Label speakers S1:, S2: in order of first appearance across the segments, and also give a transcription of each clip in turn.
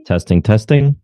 S1: Testing, testing.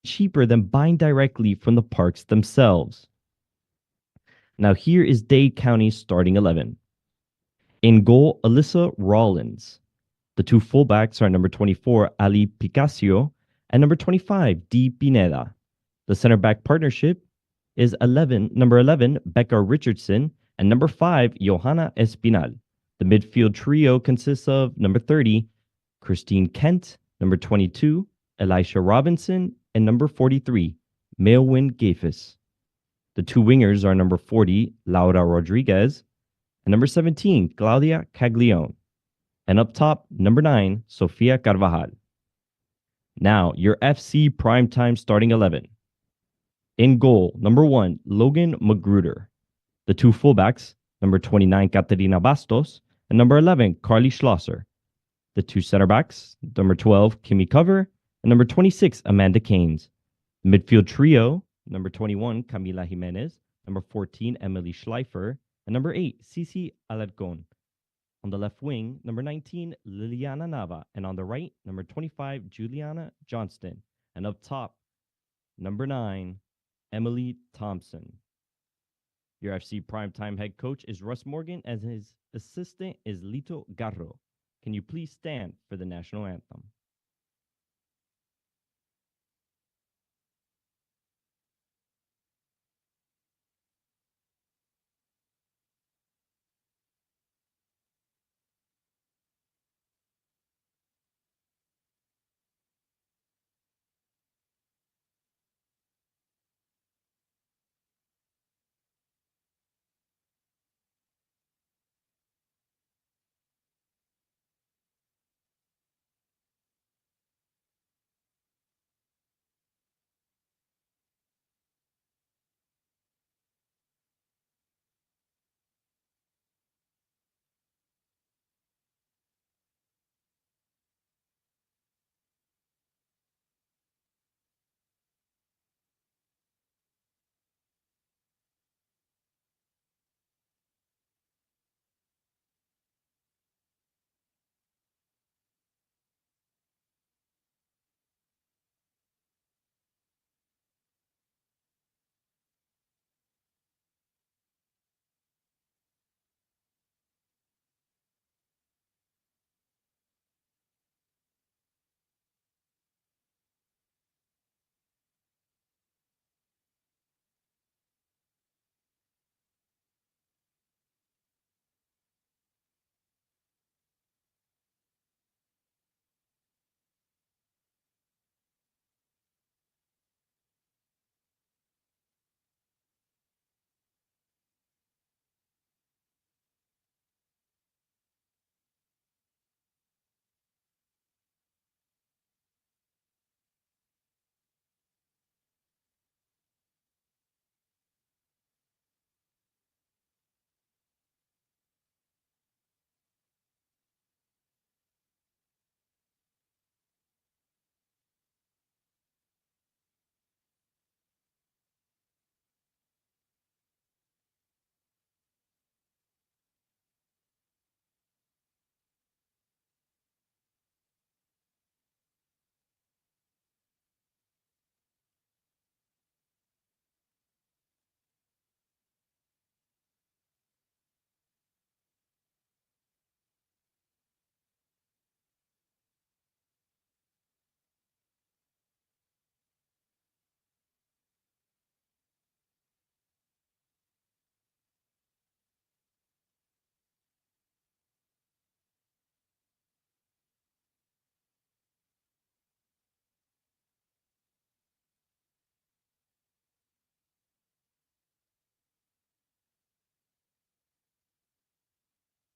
S1: cheaper than buying directly from the parks themselves. Now, here is Dade County's starting 11. In goal, Alyssa Rollins. The two fullbacks are number 24, Ali Picasio, and number 25, Di Pineda. The center back partnership is number 11, Becca Richardson, and number 5, Johanna Espinal. The midfield trio consists of number 30, Christine Kent, number 22, Elisha Robinson, and number 43, Mailwin Gafis. The two wingers are number 40, Laura Rodriguez, and number 17, Claudia Caglione. And up top, number 9, Sofia Carvajal. Now, your FC primetime starting 11. In goal, number 1, Logan Magruder. The two fullbacks, number 29, Caterina Bastos, and number 11, Carly Schlosser. The two center backs, number 12, Kimmy Cover, and number 26, Amanda Keynes. The midfield trio, number 21, Camila Jimenez, number 14, Emily Schleifer, and number 8, Cici Alarcon. On the left wing, number 19, Liliana Nava, and on the right, number 25, Juliana Johnston. And up top, number 9, Emily Thompson. Your FC primetime head coach is Russ Morgan, and his assistant is Lito Garro. Can you please stand for the national anthem?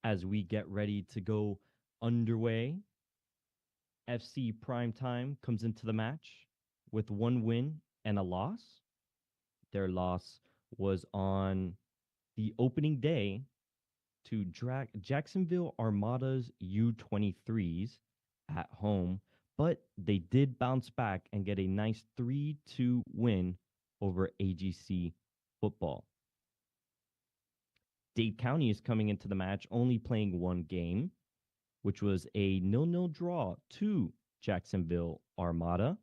S1: As we get ready to go underway, FC Primetime comes into the match with one win and a loss. Their loss was on the opening day to Jacksonville Armada's U23s at home, but they did bounce back and get a nice 3-2 win over AGC football. Dade County is coming into the match only playing one game, which was a 0-0 draw to Jacksonville Armada.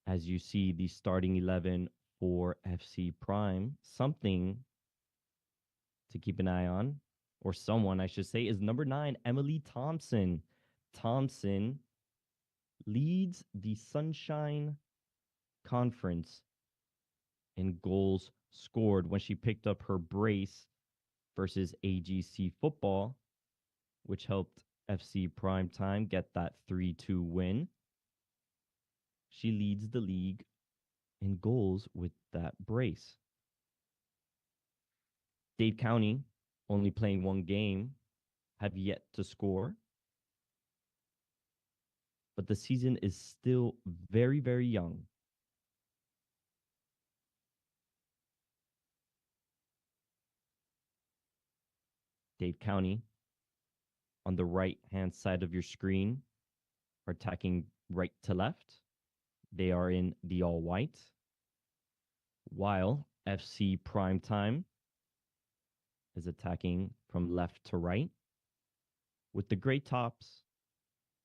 S1: As you see, the starting 11 for FC Prime, something to keep an eye on, or someone I should say, is number 9, Emily Thompson. Thompson leads the Sunshine Conference in goals scored when she picked up her brace versus AGC football, which helped FC Primetime get that 3-2 win. She leads the league in goals with that brace. Dade County, only playing one game, have yet to score. But the season is still very, very young. Dade County, on the right-hand side of your screen, are attacking right to left. They are in the all-white, while FC Primetime is attacking from left to right with the gray tops,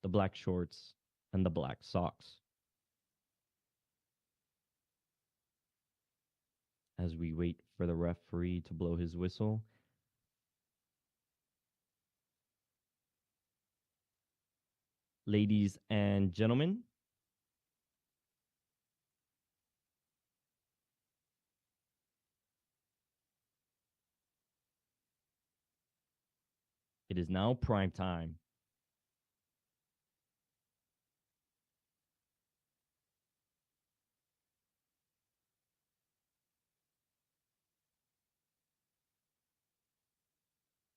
S1: the black shorts, and the black socks. As we wait for the referee to blow his whistle, ladies and gentlemen, it is now prime time.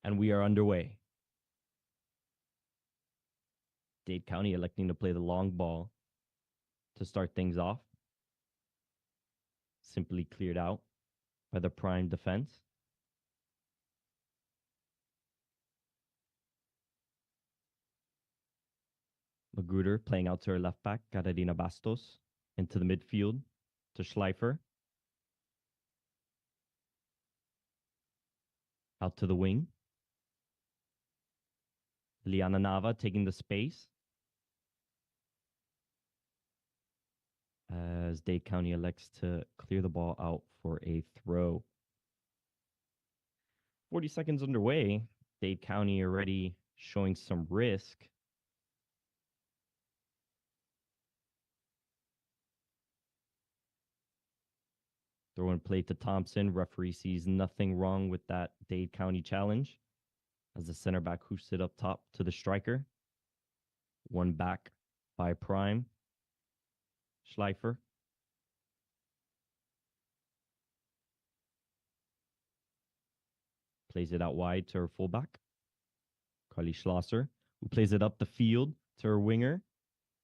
S1: And we are underway. Dade County electing to play the long ball to start things off. Simply cleared out by the prime defense. Magruder playing out to her left back, Carolina Bastos, into the midfield to Schleifer. Out to the wing. Liana Nava taking the space. As Dade County elects to clear the ball out for a throw. 40 seconds underway. Dade County already showing some risk. Throw and play to Thompson. Referee sees nothing wrong with that Dade County challenge as the center back hoofs it up top to the striker. One back by Prime. Schleifer. Plays it out wide to her fullback, Carly Schlosser, who plays it up the field to her winger,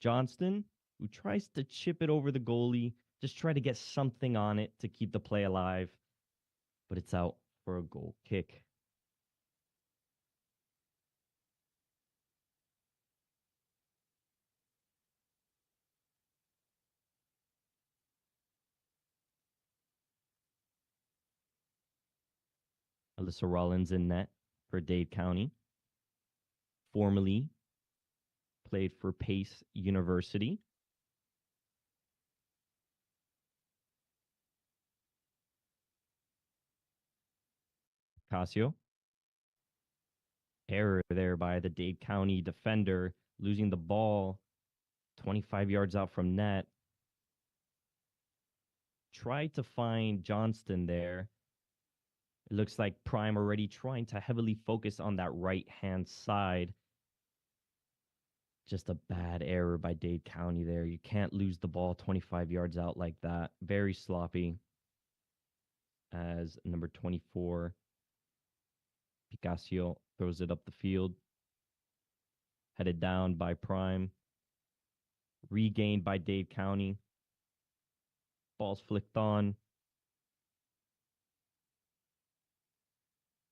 S1: Johnston, who tries to chip it over the goalie, just try to get something on it to keep the play alive, but it's out for a goal kick. Alyssa Rollins in net for Dade County. Formerly played for Pace University. Casio. Error there by the Dade County defender, losing the ball 25 yards out from net. Tried to find Johnston there. It looks like Prime already trying to heavily focus on that right-hand side. Just a bad error by Dade County there. You can't lose the ball 25 yards out like that. Very sloppy. As number 24, Picasso throws it up the field. Headed down by Prime. Regained by Dade County. Ball's flicked on.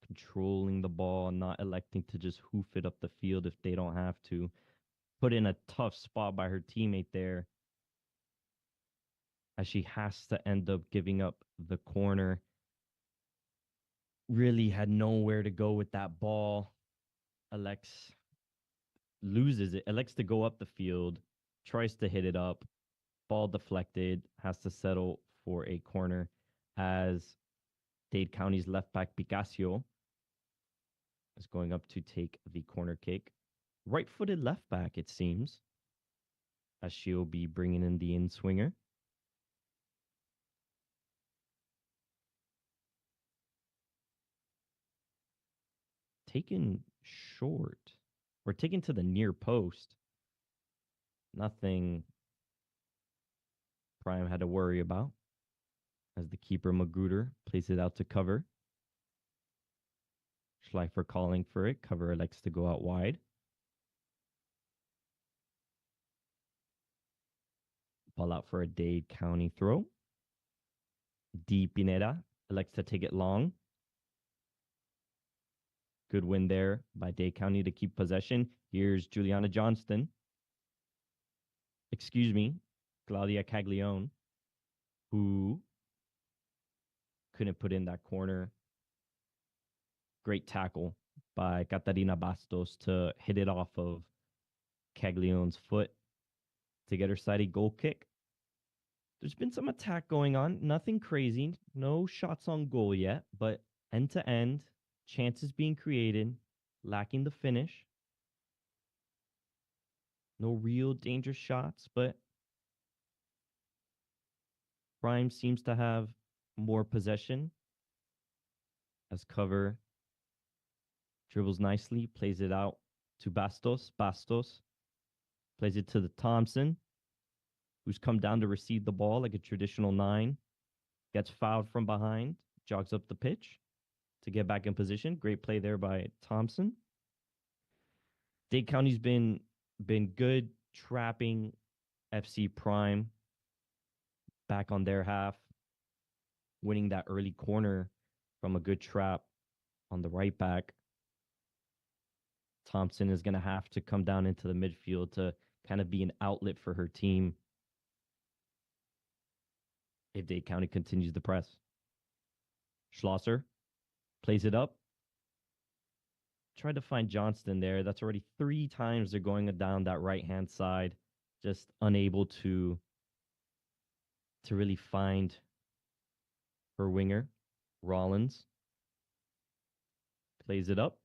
S1: Controlling the ball, not electing to just hoof it up the field if they don't have to. Put in a tough spot by her teammate there, as she has to end up giving up the corner. Really had nowhere to go with that ball. Alex loses it, elects to go up the field, tries to hit it up. Ball deflected, has to settle for a corner as Dade County's left back Picasio is going up to take the corner kick. Right-footed left back, it seems, as she'll be bringing in the in-swinger. Taken short. Or taken to the near post. Nothing Prime had to worry about as the keeper Magruder plays it out to cover. Schleifer calling for it. Cover elects to go out wide. Ball out for a Dade County throw. D. Pineda elects to take it long. Good win there by Dade County to keep possession. Here's Juliana Johnston. Excuse me, Claudia Caglione, who couldn't put in that corner. Great tackle by Catarina Bastos to hit it off of Caglione's foot to get her side a goal kick. There's been some attack going on. Nothing crazy. No shots on goal yet, but end to end, chances being created, lacking the finish. No real dangerous shots, but Prime seems to have more possession as cover dribbles nicely, plays it out to Bastos. Bastos plays it to the Thompson, who's come down to receive the ball like a traditional 9. Gets fouled from behind, jogs up the pitch to get back in position. Great play there by Thompson. Dade County's been good trapping FC Prime back on their half, winning that early corner from a good trap on the right back. Thompson is going to have to come down into the midfield to kind of be an outlet for her team if Dade County continues the press. Schlosser plays it up. Tried to find Johnston there. That's already 3 times they're going down that right-hand side. Just unable to really find her winger. Rollins plays it up.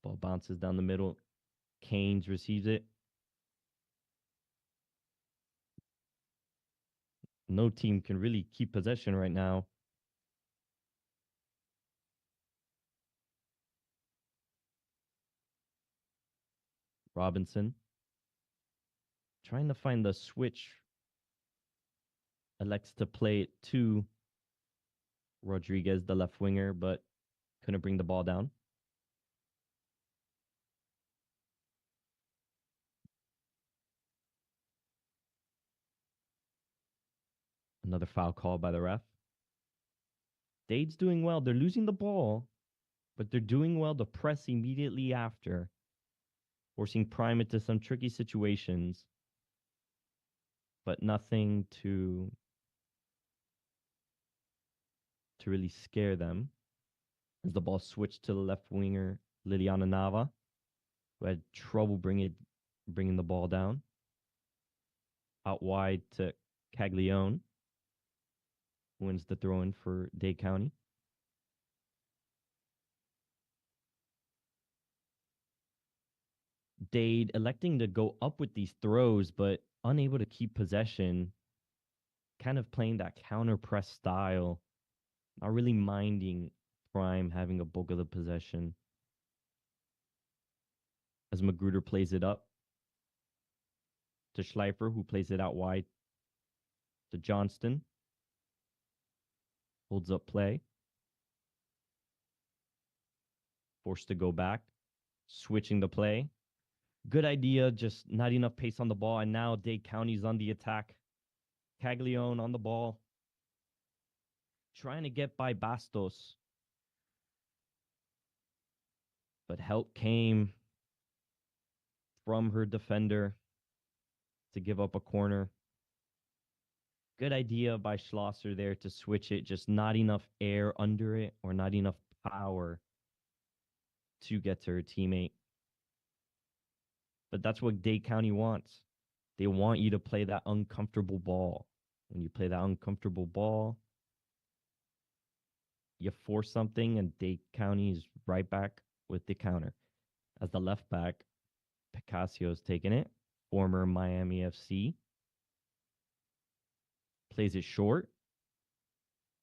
S1: Ball bounces down the middle. Keynes receives it. No team can really keep possession right now. Robinson trying to find the switch. Elects to play it to Rodriguez, the left winger, but couldn't bring the ball down. Another foul call by the ref. Dade's doing well. They're losing the ball, but they're doing well to press immediately after, forcing Prime into some tricky situations, but nothing to really scare them. As the ball switched to the left winger, Liliana Nava, who had trouble bringing the ball down. Out wide to Caglione, who wins the throw-in for Dade County. Dade electing to go up with these throws, but unable to keep possession, kind of playing that counter press style, not really minding Prime having a bulk of the possession. As Magruder plays it up to Schleifer, who plays it out wide to Johnston. Holds up play. Forced to go back. Switching the play. Good idea, just not enough pace on the ball. And now Dade County's on the attack. Caglione on the ball. Trying to get by Bastos. But help came from her defender to give up a corner. Good idea by Schlosser there to switch it. Just not enough air under it or not enough power to get to her teammate. But that's what Dade County wants. They want you to play that uncomfortable ball. When you play that uncomfortable ball, you force something, and Dade County is right back with the counter. As the left back, Picassio's taking it. Former Miami FC. Plays it short.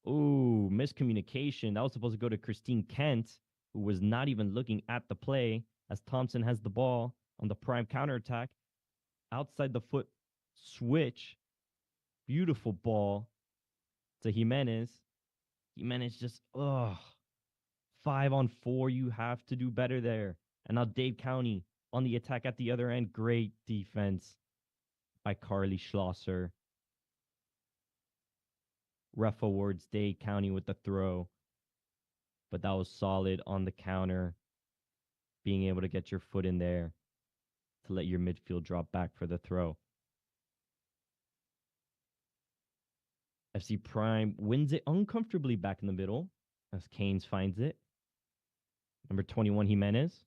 S1: Ooh, miscommunication. That was supposed to go to Christine Kent, who was not even looking at the play as Thompson has the ball on the prime counterattack. Outside the foot switch. Beautiful ball to Jimenez. Jimenez just, 5-on-4. You have to do better there. And now Dade County on the attack at the other end. Great defense by Carly Schlosser. Ref awards Dade County with the throw, but that was solid on the counter. Being able to get your foot in there to let your midfield drop back for the throw. FC Prime wins it uncomfortably back in the middle as Keynes finds it. Number 21, Jimenez.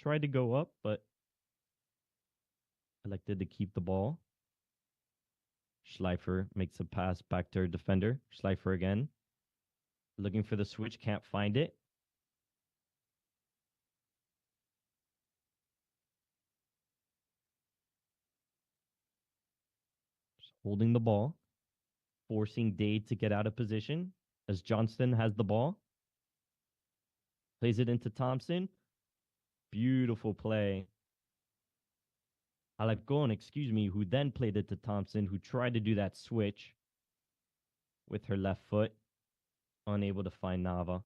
S1: Tried to go up, but elected to keep the ball. Schleifer makes a pass back to her defender. Schleifer again. Looking for the switch, can't find it. Just holding the ball. Forcing Dade to get out of position as Johnston has the ball. Plays it into Thompson. Beautiful play. Alarcon, excuse me, who then played it to Thompson, who tried to do that switch with her left foot, unable to find Nava.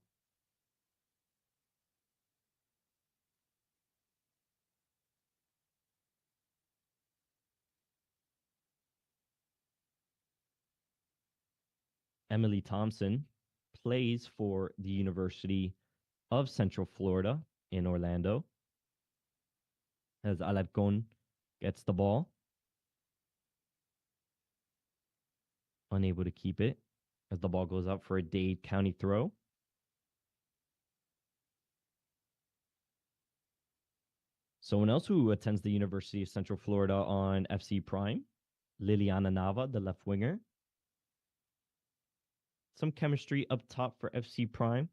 S1: Emily Thompson plays for the University of Central Florida in Orlando as Alarcon gets the ball. Unable to keep it as the ball goes up for a Dade County throw. Someone else who attends the University of Central Florida on FC Prime, Liliana Nava, the left winger. Some chemistry up top for FC Prime.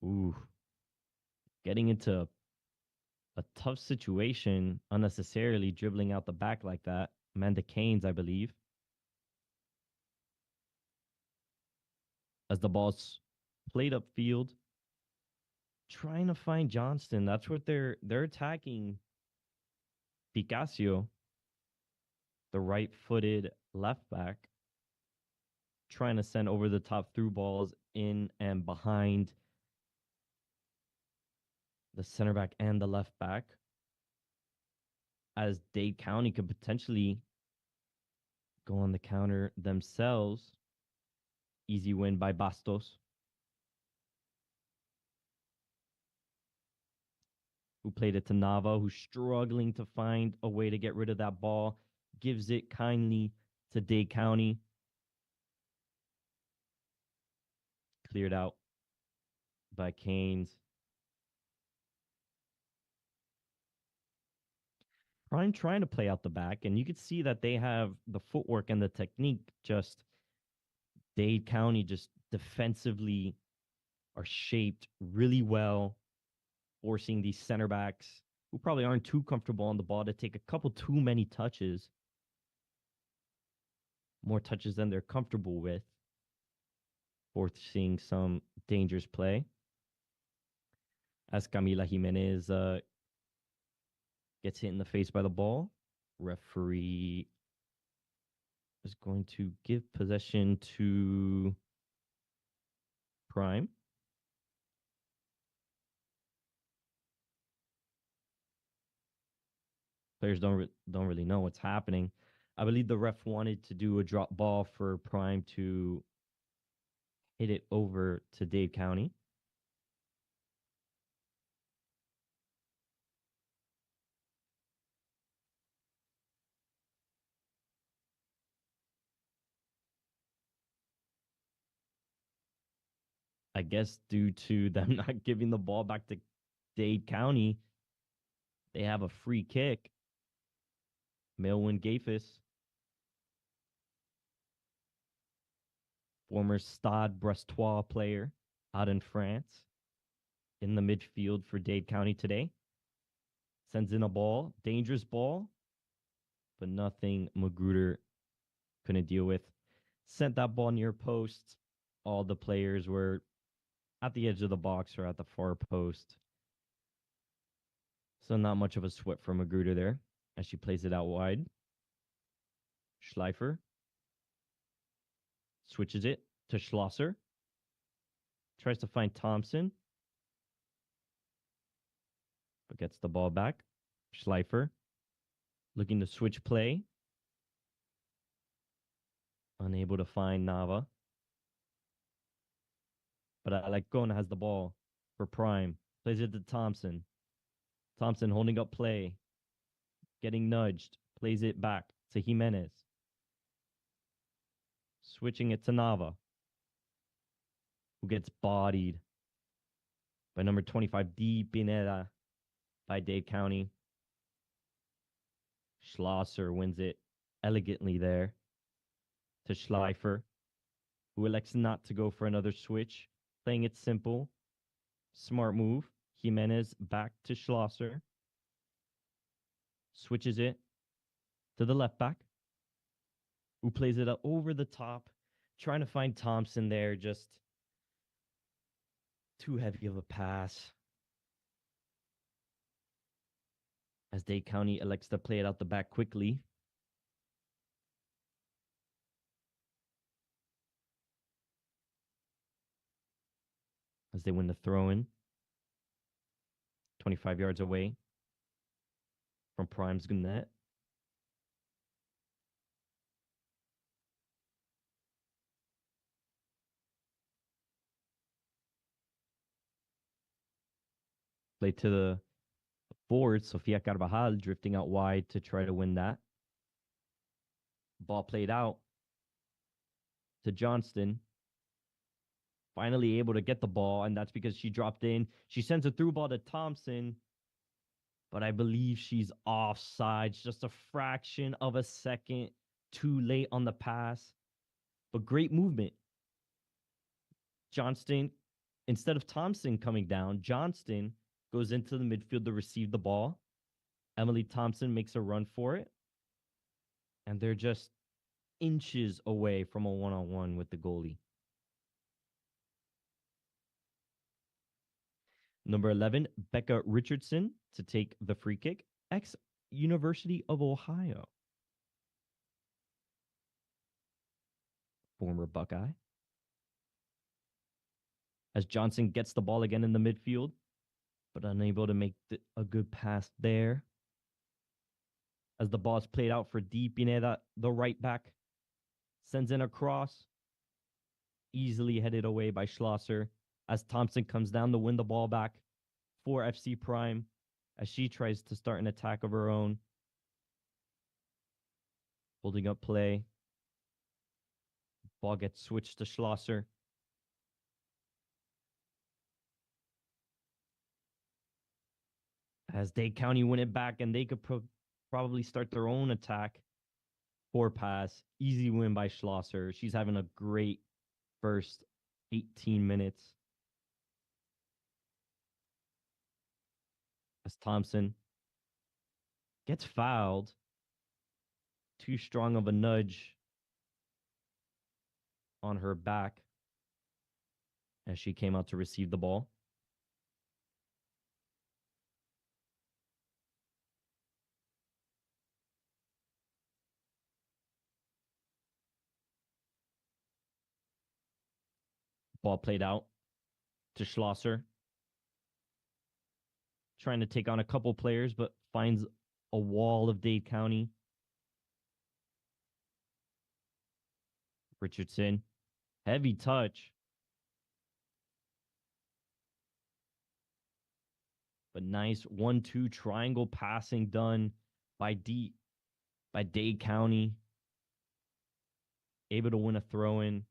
S1: Ooh, getting into a tough situation, unnecessarily dribbling out the back like that. Amanda Keynes, I believe. As the ball's played upfield, trying to find Johnston. That's what they're attacking Picasso, the right-footed left back, trying to send over the top through balls in and behind the center back and the left back, as Dade County could potentially go on the counter themselves. Easy win by Bastos, who played it to Nava, who's struggling to find a way to get rid of that ball. Gives it kindly to Dade County. Cleared out by Keynes. Prime trying to play out the back, and you could see that they have the footwork and the technique. Just Dade County just defensively are shaped really well, forcing these center backs who probably aren't too comfortable on the ball to take a couple too many touches, more touches than they're comfortable with, forcing some dangerous play. As Camila Jimenez gets hit in the face by the ball, referee is going to give possession to Prime. Players don't really know what's happening. I believe the ref wanted to do a drop ball for Prime to hit it over to Dade County. I guess due to them not giving the ball back to Dade County, they have a free kick. Mailwin Gafis, former Stade Brestois player out in France, in the midfield for Dade County today. Sends in a ball, dangerous ball, but nothing Magruder couldn't deal with. Sent that ball near post. All the players were at the edge of the box or at the far post. So not much of a sweat for Magruder there as she plays it out wide. Schleifer switches it to Schlosser. Tries to find Thompson, but gets the ball back. Schleifer looking to switch play. Unable to find Nava. But Alecona has the ball for Prime. Plays it to Thompson. Thompson holding up play. Getting nudged. Plays it back to Jimenez. Switching it to Nava, who gets bodied by number 25, Di Pineda by Dade County. Schlosser wins it elegantly there to Schleifer, who elects not to go for another switch, playing it simple. Smart move. Jimenez back to Schlosser. Switches it to the left back, who plays it up over the top, trying to find Thompson there, just too heavy of a pass. As Dade County elects to play it out the back quickly. As they win the throw-in. 25 yards away from Prime's net. Play to the forward, Sofia Carvajal drifting out wide to try to win that. Ball played out to Johnston. Finally able to get the ball, and that's because she dropped in. She sends a through ball to Thompson, but I believe she's offside. Just a fraction of a second too late on the pass, but great movement. Johnston, instead of Thompson coming down, Johnston goes into the midfield to receive the ball. Emily Thompson makes a run for it, and they're just inches away from a one-on-one with the goalie. Number 11, Becca Richardson to take the free kick, ex-University of Ohio. Former Buckeye. As Johnson gets the ball again in the midfield, but unable to make a good pass there. As the ball is played out for Di Pineda, the right back, sends in a cross, easily headed away by Schlosser, as Thompson comes down to win the ball back for FC Prime, as she tries to start an attack of her own. Holding up play. Ball gets switched to Schlosser. As Dade County win it back, and they could probably start their own attack. Poor pass. Easy win by Schlosser. She's having a great first 18 minutes. As Thompson gets fouled. Too strong of a nudge on her back as she came out to receive the ball. Ball played out to Schlosser. Trying to take on a couple players, but finds a wall of Dade County. Richardson. Heavy touch. But nice 1-2 triangle passing done by Dade County. Able to win a throw-in.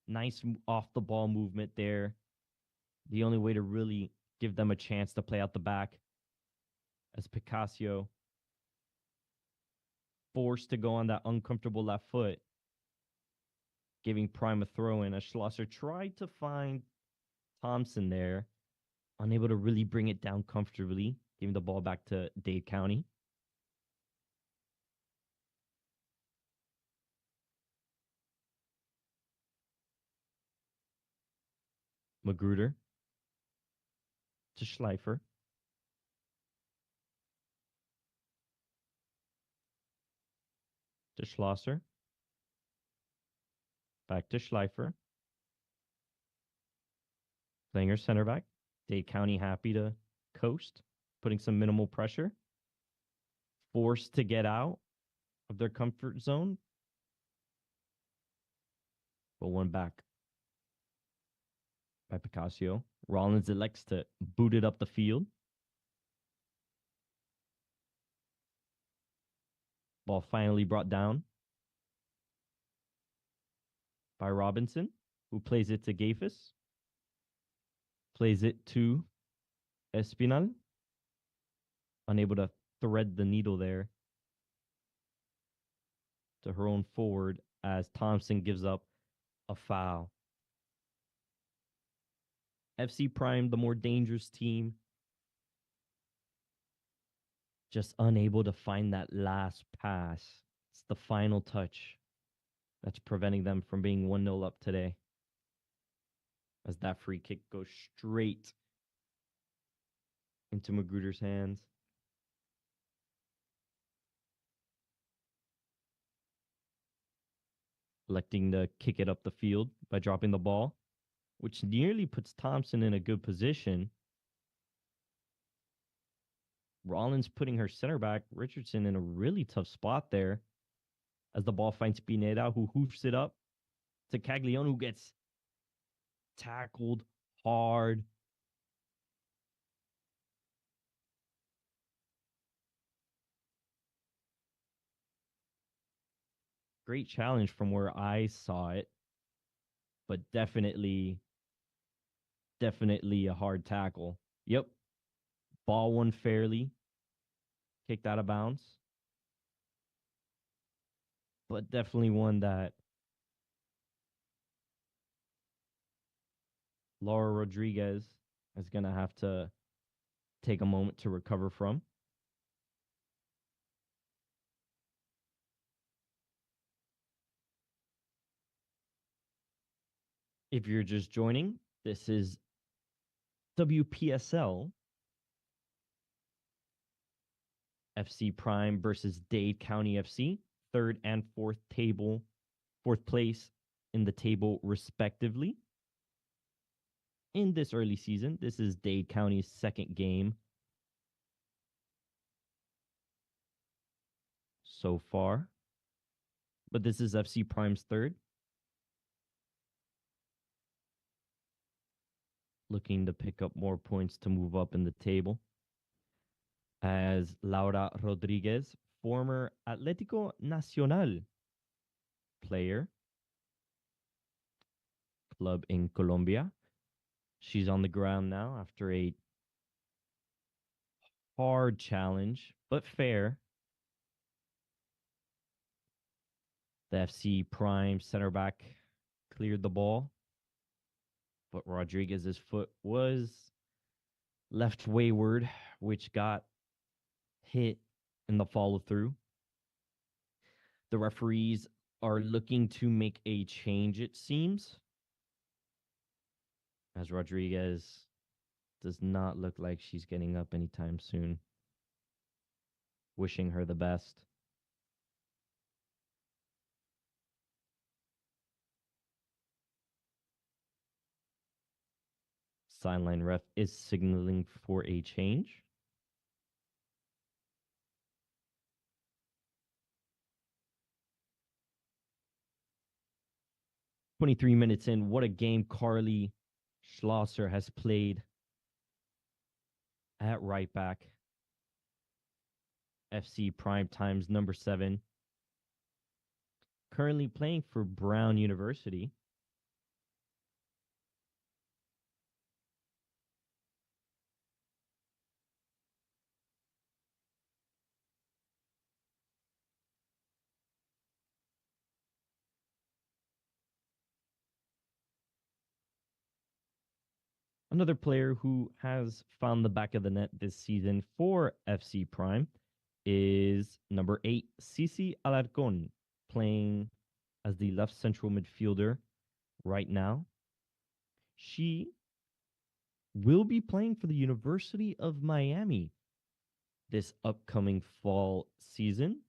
S1: Nice off the ball movement there The only way to really give them a chance to play out the back, as Picasso forced to go on that uncomfortable left foot, giving Prime a throw in as Schlosser tried to find Thompson there, unable to really bring it down comfortably, giving the ball back to Dade County. Magruder to Schleifer. To Schlosser. Back to Schleifer. Playing her center back. Dade County happy to coast, putting some minimal pressure. Forced to get out of their comfort zone. But one back by Picasso. Rollins elects to boot it up the field. Ball finally brought down by Robinson, who plays it to Gafis. Plays it to Espinal. Unable to thread the needle there to her own forward as Thompson gives up a foul. FC Prime, the more dangerous team, just unable to find that last pass. It's the final touch that's preventing them from being 1-0 up today, as that free kick goes straight into Magruder's hands. Electing to kick it up the field by dropping the ball, which nearly puts Thompson in a good position. Rollins putting her center back, Richardson, in a really tough spot there as the ball finds Pineda, who hoofs it up to Caglione, who gets tackled hard. Great challenge from where I saw it, but definitely a hard tackle. Yep. Ball won fairly. Kicked out of bounds. But definitely one that Laura Rodriguez is going to have to take a moment to recover from. If you're just joining, this is WPSL FC Prime versus Dade County FC, third and fourth place in the table respectively. In this early season, this is Dade County's second game so far, but this is FC Prime's third. Looking to pick up more points to move up in the table, as Laura Rodriguez, former Atlético Nacional player, club in Colombia. She's on the ground now after a hard challenge, but fair. The FC Prime center back cleared the ball, but Rodriguez's foot was left wayward, which got hit in the follow through. The referees are looking to make a change, it seems, as Rodriguez does not look like she's getting up anytime soon. Wishing her the best. Sideline ref is signaling for a change. "23 minutes in, what a game Carly Schlosser has played at right back. FC Prime Times number 7. Currently playing for Brown University. Another player who has found the back of the net this season for FC Prime is number 8, Cici Alarcon, playing as the left central midfielder right now. She will be playing for the University of Miami this upcoming fall season.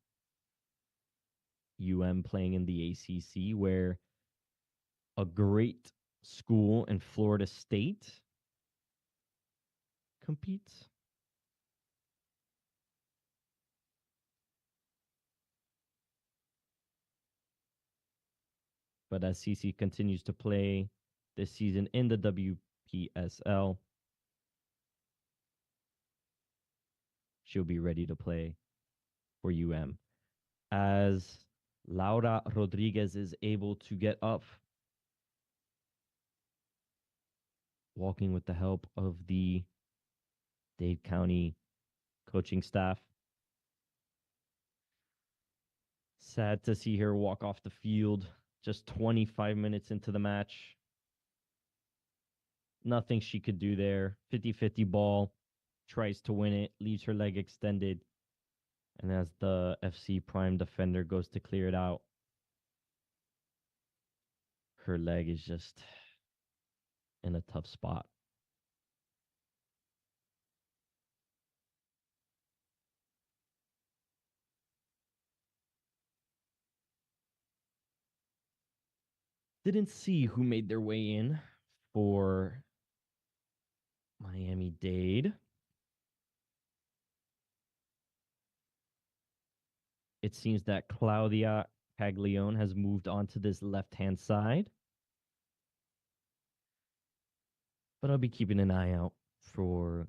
S1: Playing in the ACC, where a great school in Florida State competes. But as CC continues to play this season in the WPSL, she'll be ready to play for as Laura Rodriguez is able to get up, walking with the help of the Dade County coaching staff. Sad to see her walk off the field just 25 minutes into the match. Nothing she could do there. 50-50 ball, tries to win it, leaves her leg extended. And as the FC Prime defender goes to clear it out, her leg is just in a tough spot. Didn't see who made their way in for Miami-Dade. It seems that Claudia Caglione has moved on to this left-hand side. But I'll be keeping an eye out for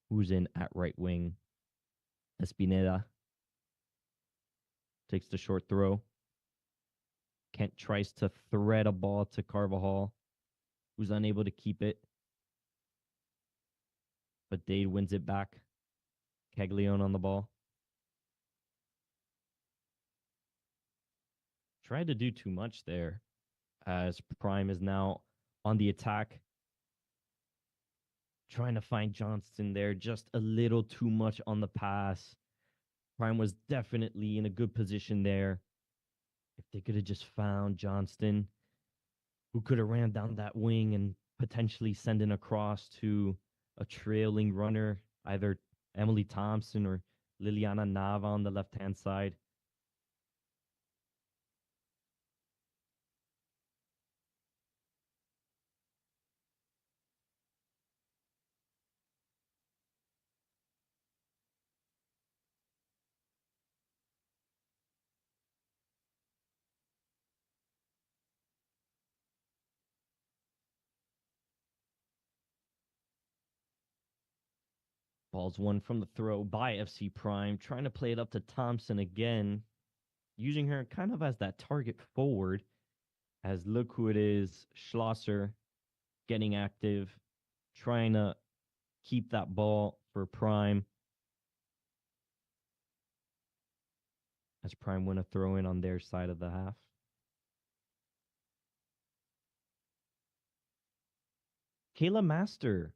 S1: who's in at right wing. Espineda takes the short throw. Kent tries to thread a ball to Carvajal, who's unable to keep it. But Dade wins it back. Caglione on the ball. Tried to do too much there, as Prime is now on the attack. Trying to find Johnston there, just a little too much on the pass. Prime was definitely in a good position there. If they could have just found Johnston, who could have ran down that wing and potentially send it across to a trailing runner, either Emily Thompson or Liliana Nava on the left-hand side. Ball's won from the throw by FC Prime, trying to play it up to Thompson again, using her kind of as that target forward. As look who it is, Schlosser getting active, trying to keep that ball for Prime. As Prime win a throw in on their side of the half. Kayla Master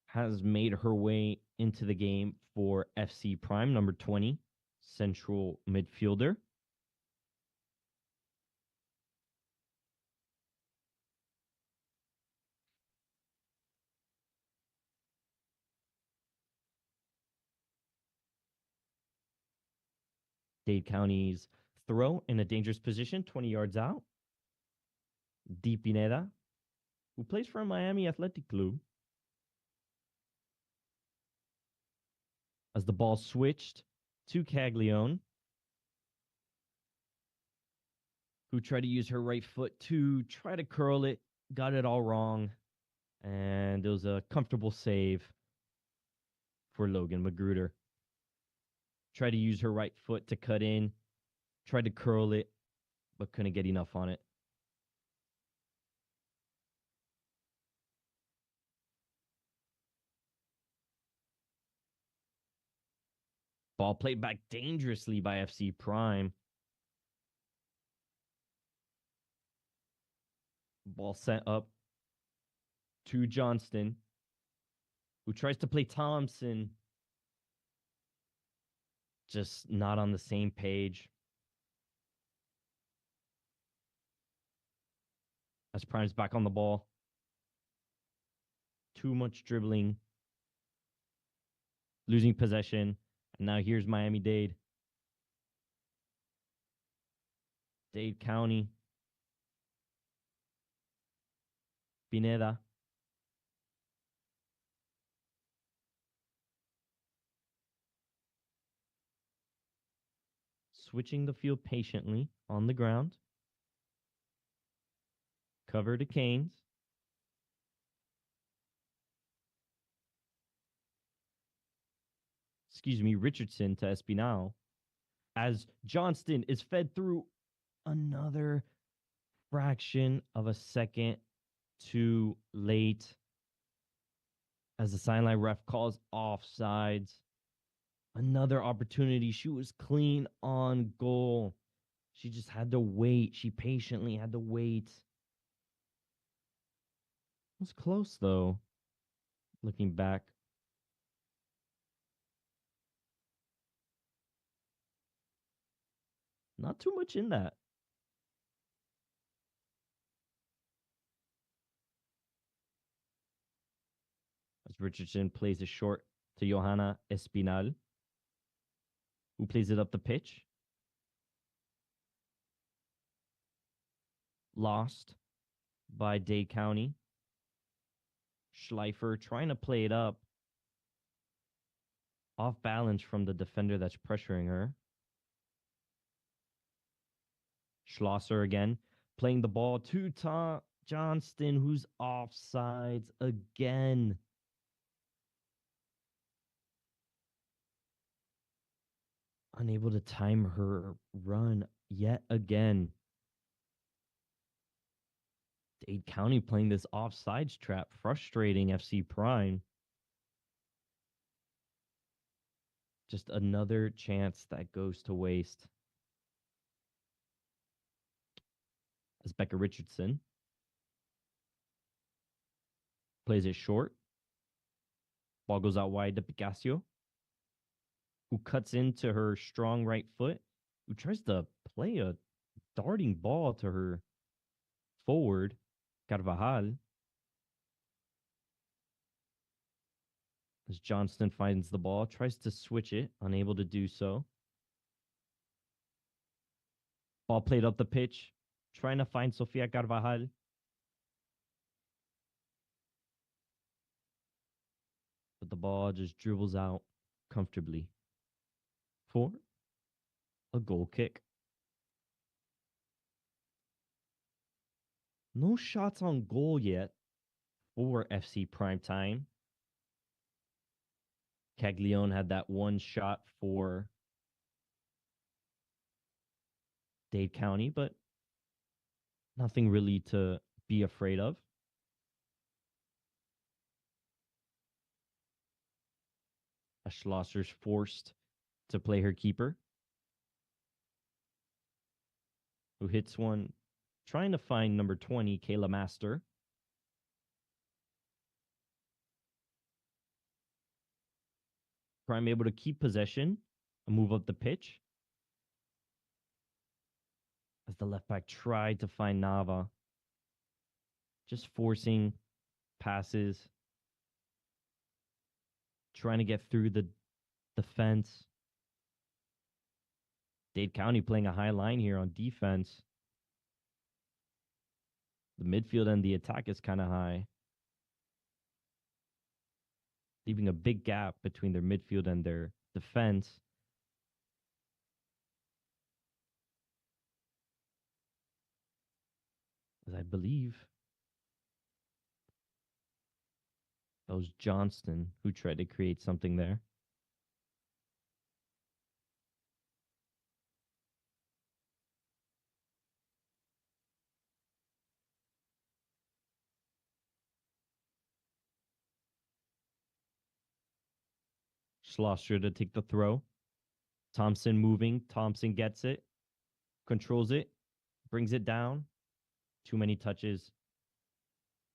S1: has made her way into the game for FC Prime, number 20, central midfielder. Dade County's throw in a dangerous position, 20 yards out. Di Pineda, who plays for Miami Athletic Club. As the ball switched to Caglione, who tried to use her right foot to try to curl it, got it all wrong, and it was a comfortable save for Logan Magruder. Tried to use her right foot to cut in, tried to curl it, but couldn't get enough on it. Ball played back dangerously by FC Prime. Ball sent up To Johnston, who tries to play Thompson. Just not on the same page. As Prime's back on the ball. Too much dribbling. Losing possession. And now here's Miami-Dade. Dade County. Pineda. Switching the field patiently on the ground. Cover to Canes. Excuse me, Richardson to Espinal. As Johnston is fed through another fraction of a second too late. As the sideline ref calls offsides. Another opportunity. She was clean on goal. She just had to wait. She patiently had to wait. It was close, though, looking back. Not too much in that. As Richardson plays a short to Johanna Espinal, who plays it up the pitch. Lost by Dade County. Schleifer trying to play it up. Off balance from the defender that's pressuring her. Schlosser again, playing the ball to Johnston, who's offsides again. Unable to time her run yet again. Dade County playing this offsides trap, frustrating FC Prime. Just another chance that goes to waste. As Becca Richardson plays it short. Ball goes out wide to Picasso, who cuts into her strong right foot, who tries to play a darting ball to her forward, Carvajal. As Johnston finds the ball, tries to switch it, unable to do so. Ball played up the pitch, trying to find Sofia Carvajal. But the ball just dribbles out comfortably for a goal kick. No shots on goal yet for FC Primetime. Caglione had that one shot for Dade County, but nothing really to be afraid of. As Schlosser's forced to play her keeper, who hits one, trying to find number 20, Kayla Master. Prime able to keep possession and move up the pitch. As the left back tried to find Nava. Just forcing passes. Trying to get through the defense. Dade County playing a high line here on defense. The midfield and the attack is kind of high. Leaving a big gap between their midfield and their defense. As I believe that was Johnston who tried to create something there. Schlosser to take the throw. Thompson moving. Thompson gets it. Controls it. Brings it down. Too many touches.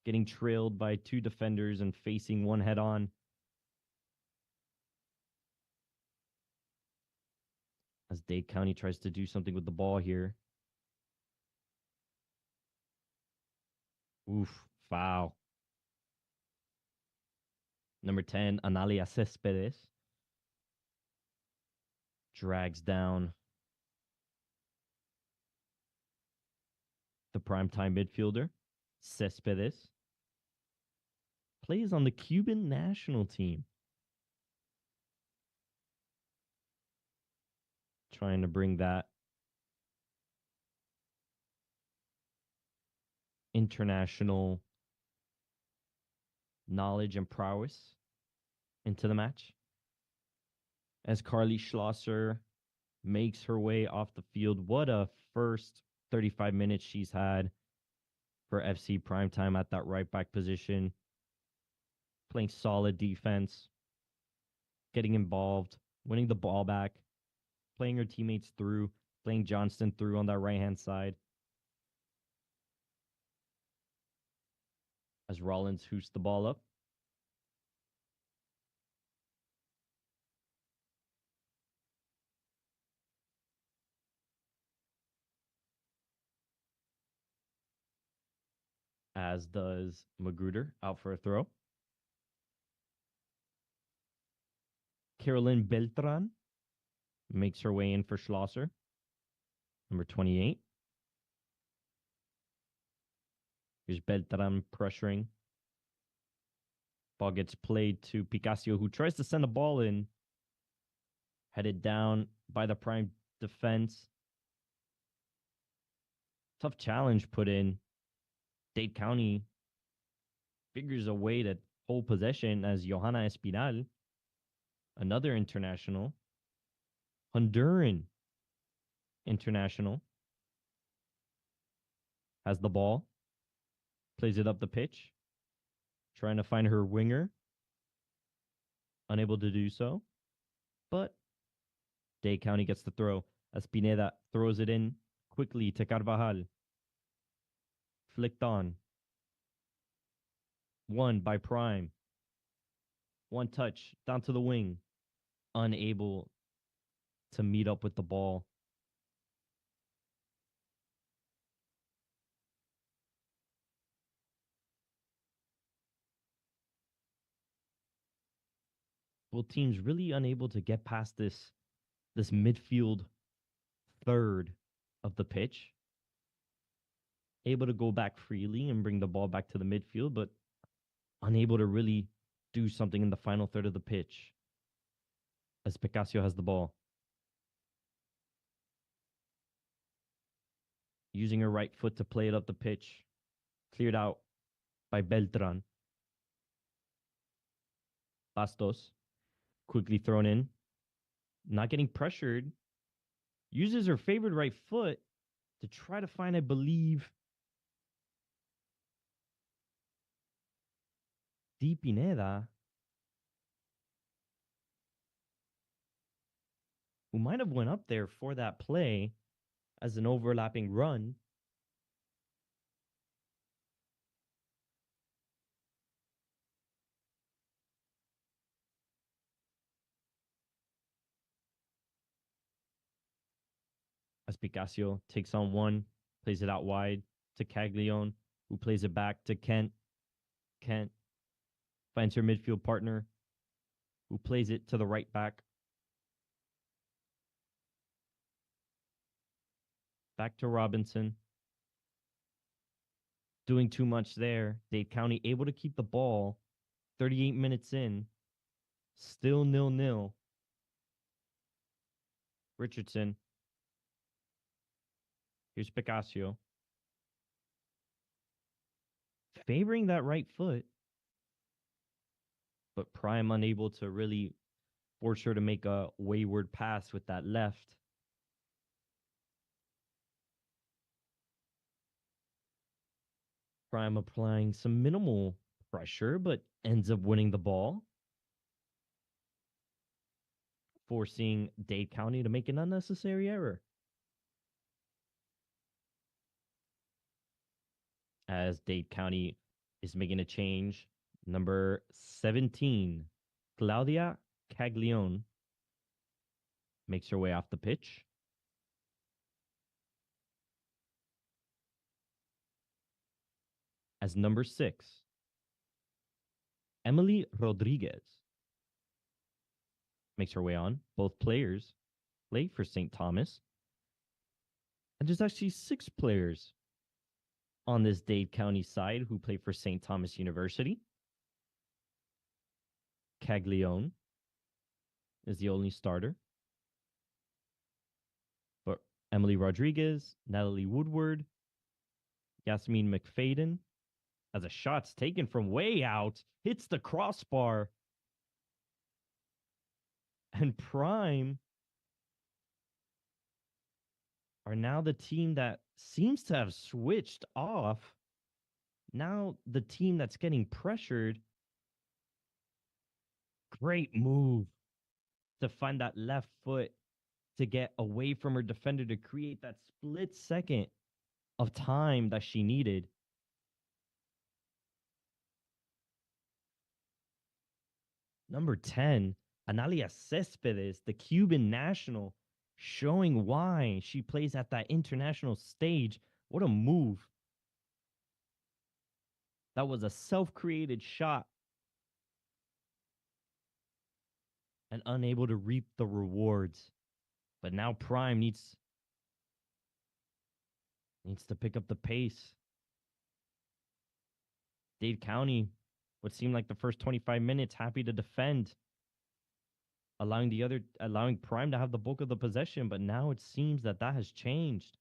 S1: getting trailed by two defenders and facing one head on. As Dade County tries to do something with the ball here. Oof, foul. Number 10, Analia Cespedes drags down the primetime midfielder. Cespedes plays on the Cuban national team. Trying to bring that international knowledge and prowess into the match. As Carly Schlosser makes her way off the field. What a first 35 minutes she's had for FC Primetime at that right back position. Playing solid defense, getting involved, winning the ball back, playing her teammates through, playing Johnston through on that right-hand side. As Rollins hoosts the ball up. As does Magruder, out for a throw. Carolyn Beltran makes her way in for Schlosser. Number 28. Here's Beltran pressuring. Ball gets played to Picasio, who tries to send the ball in. Headed down by the prime defense. Tough challenge put in. Dade County figures a way to hold possession as Johanna Espinal, another international, Honduran international, has the ball, plays it up the pitch, trying to find her winger, unable to do so, but Dade County gets the throw as Pineda throws it in quickly to Carvajal. Flicked on. Won by Prime. One touch down to the wing. Unable to meet up with the ball. Both teams really unable to get past this midfield third of the pitch. Able to go back freely and bring the ball back to the midfield, but unable to really do something in the final third of the pitch. As Picasio has the ball. Using her right foot to play it up the pitch. Cleared out by Beltran. Bastos. Quickly thrown in. Not getting pressured. Uses her favored right foot to try to find, I believe, Di Pineda, who might have went up there for that play as an overlapping run. As Picasio takes on one, plays it out wide to Caglione, who plays it back to Kent. Kent finds her midfield partner, who plays it to the right back. Back to Robinson. Doing too much there. Dade County able to keep the ball 38 minutes in. Still 0-0. Richardson. Here's Picasio. Favoring that right foot. But Prime unable to really force her to make a wayward pass with that left. Prime applying some minimal pressure, but ends up winning the ball. Forcing Dade County to make an unnecessary error. As Dade County is making a change. Number 17, Claudia Caglione makes her way off the pitch. As number 6, Emily Rodriguez makes her way on. Both players play for St. Thomas. And there's actually 6 players on this Dade County side who play for St. Thomas University. Caglione is the only starter. But Emily Rodriguez, Natalie Woodward, Yasmin McFadden, as a shot's taken from way out, hits the crossbar. And Prime are now the team that seems to have switched off. Now the team that's getting pressured. Great move to find that left foot to get away from her defender to create that split second of time that she needed. Number 10, Analia Cespedes, the Cuban national, showing why she plays at that international stage. What a move. That was a self-created shot and unable to reap the rewards. But now Prime needs to pick up the pace. Dade County, what seemed like the first 25 minutes, happy to defend, allowing Prime to have the bulk of the possession, but now it seems that has changed.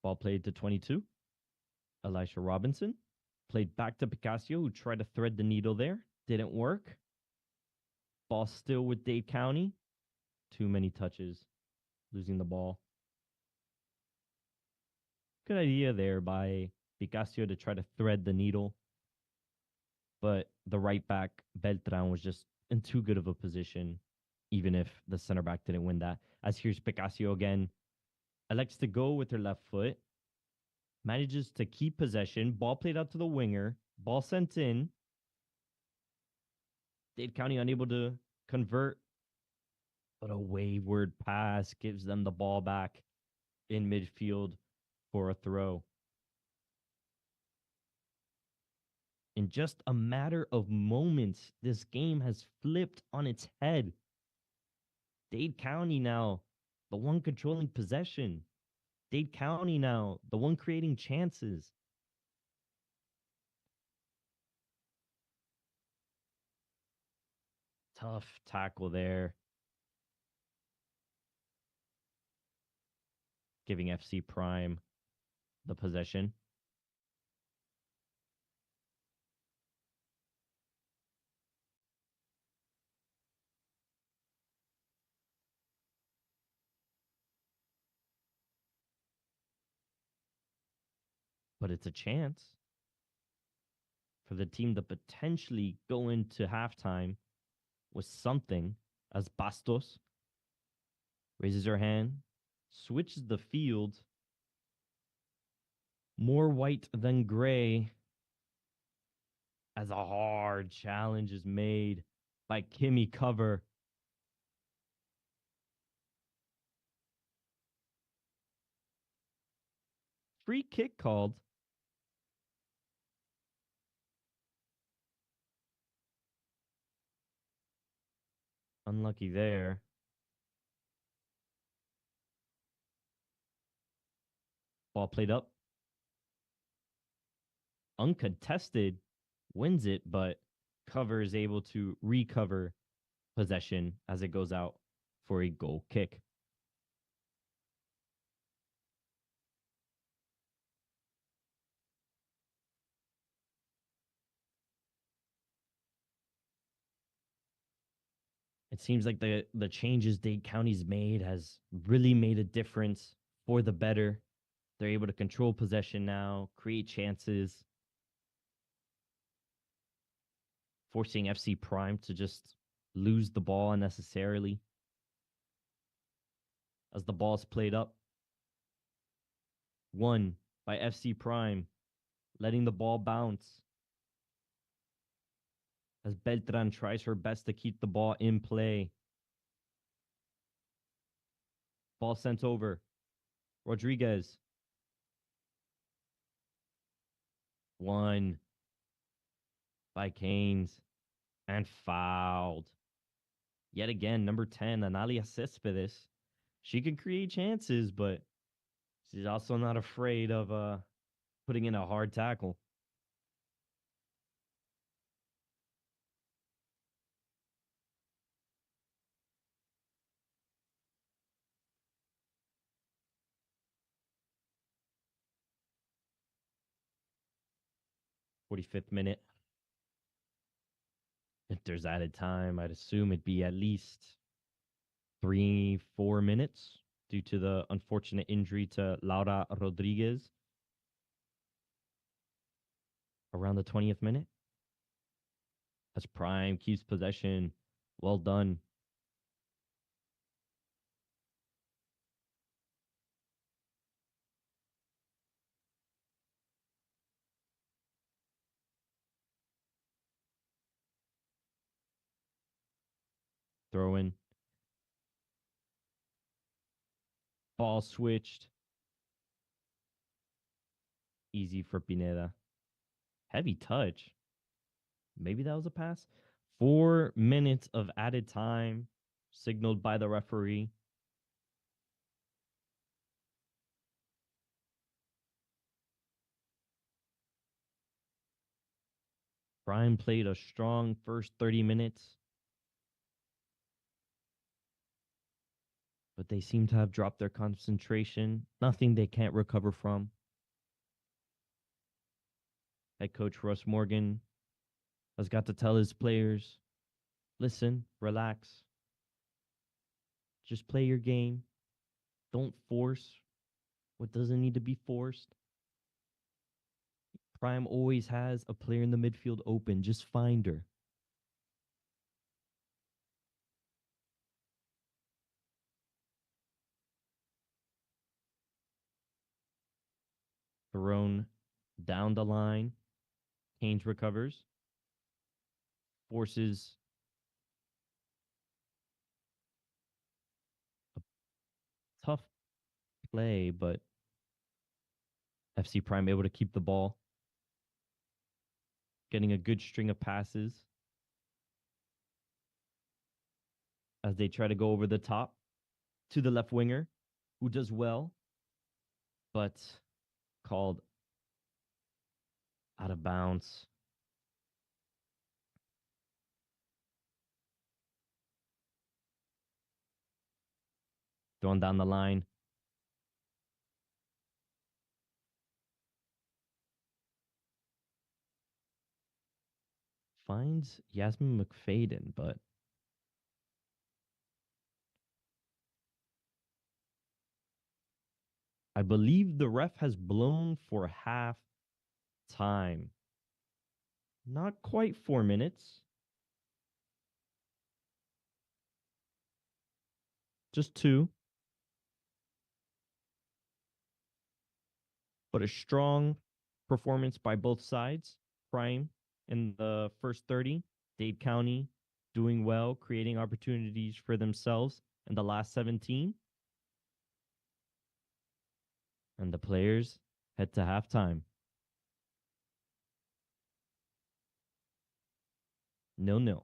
S1: Ball played to 22. Elisha Robinson played back to Picasso, who tried to thread the needle there. Didn't work. Ball still with Dade County. Too many touches, losing the ball. Good idea there by Picasso to try to thread the needle. But the right back, Beltran, was just in too good of a position, even if the center back didn't win that. As here's Picasso again. Elects to go with her left foot. Manages to keep possession. Ball played out to the winger. Ball sent in. Dade County unable to convert. But a wayward pass gives them the ball back in midfield for a throw. In just a matter of moments, this game has flipped on its head. Dade County now, the one controlling possession. Dade County now, the one creating chances. Tough tackle there. Giving FC Prime the possession. But it's a chance for the team to potentially go into halftime with something, as Bastos raises her hand, switches the field. More white than gray, as a hard challenge is made by Kimmy Cover. Free kick called. Unlucky there. Ball played up. Uncontested. Wins it, but Cover is able to recover possession as it goes out for a goal kick. It seems like the changes Dade County's made has really made a difference for the better. They're able to control possession now, create chances, forcing FC Prime to just lose the ball unnecessarily as the ball's played up. One by FC Prime, letting the ball bounce as Beltran tries her best to keep the ball in play. Ball sent over. Rodriguez. One by Keynes and fouled. Yet again, number 10, Analia Cespedes. She can create chances, but she's also not afraid of putting in a hard tackle. Forty-fifth minute. If there's added time, I'd assume it'd be at least 3, 4 minutes due to the unfortunate injury to Laura Rodriguez around the 20th minute. As Prime keeps possession. Well done. Throw in. Ball switched. Easy for Pineda. Heavy touch. Maybe that was a pass. 4 minutes of added time signaled by the referee. Prime played a strong first 30 minutes, but they seem to have dropped their concentration. Nothing they can't recover from. Head coach Russ Morgan has got to tell his players, listen, relax. Just play your game. Don't force what doesn't need to be forced. Prime always has a player in the midfield open. Just find her. Thrown down the line. Haynes recovers. Forces a tough play, but FC Prime able to keep the ball. Getting a good string of passes as they try to go over the top to the left winger, who does well, but called out of bounds. Thrown down the line. Finds Yasmin McFadden, but I believe the ref has blown for half time. Not quite 4 minutes. Just two. But a strong performance by both sides. Prime in the first 30. Dade County doing well, creating opportunities for themselves in the last 17. And the players head to halftime. 0-0.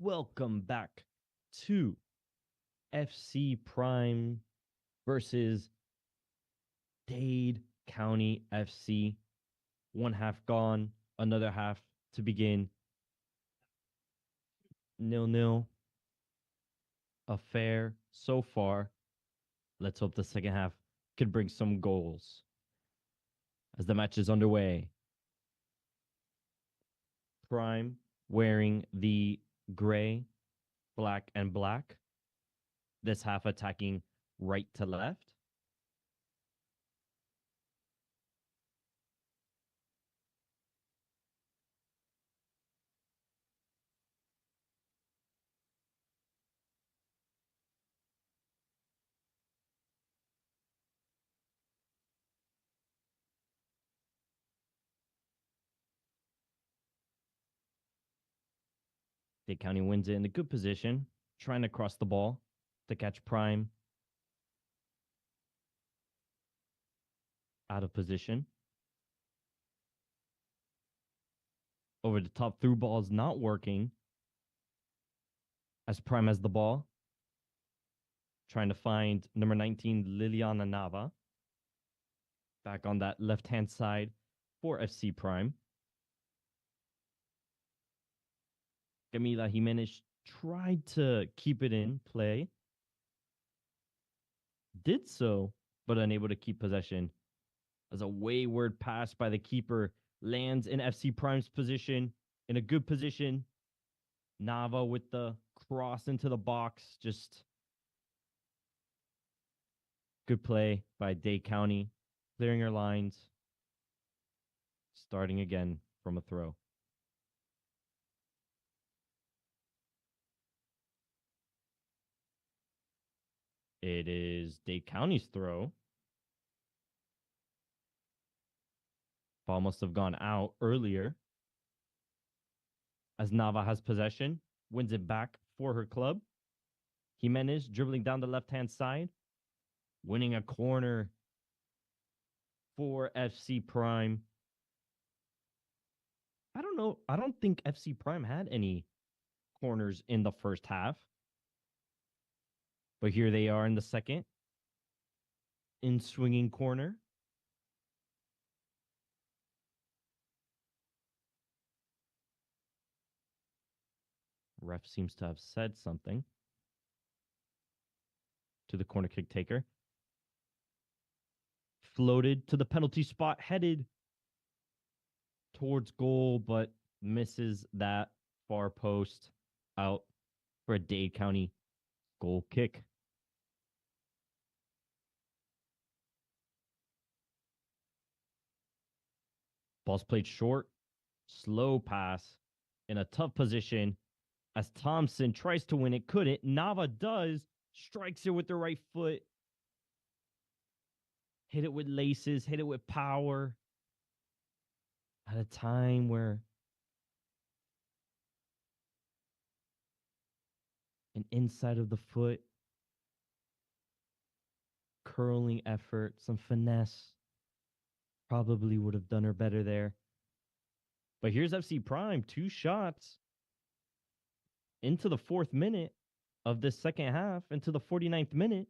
S1: Welcome back to FC Prime versus Dade County FC. One half gone, another half to begin. 0-0 affair so far. Let's hope the second half could bring some goals as the match is underway. Prime wearing the gray, black, and black. This half attacking right to left. Dade County wins it in a good position, trying to cross the ball to catch Prime out of position. Over the top through ball is not working as Prime has the ball. Trying to find number 19, Liliana Nava. Back on that left-hand side for FC Prime. Camila Jimenez tried to keep it in play. Did so, but unable to keep possession. As a wayward pass by the keeper lands in FC Prime's position, in a good position. Nava with the cross into the box. Just good play by Dade County, clearing her lines. Starting again from a throw. It is Dade County's throw. Ball must have gone out earlier. As Nava has possession, wins it back for her club. Jimenez dribbling down the left-hand side, winning a corner for FC Prime. I don't know. I don't think FC Prime had any corners in the first half. But here they are in the second. In swinging corner. Ref seems to have said something to the corner kick taker. Floated to the penalty spot, headed towards goal, but misses that far post out for a Dade County goal kick. Ball's played short, slow pass in a tough position as Thompson tries to win it, couldn't. Nava does, strikes it with the right foot. Hit it with laces, hit it with power. At a time where an inside of the foot, curling effort, some finesse probably would have done her better there. But here's FC Prime, 2 shots into the 4th minute of this second half, into the 49th minute.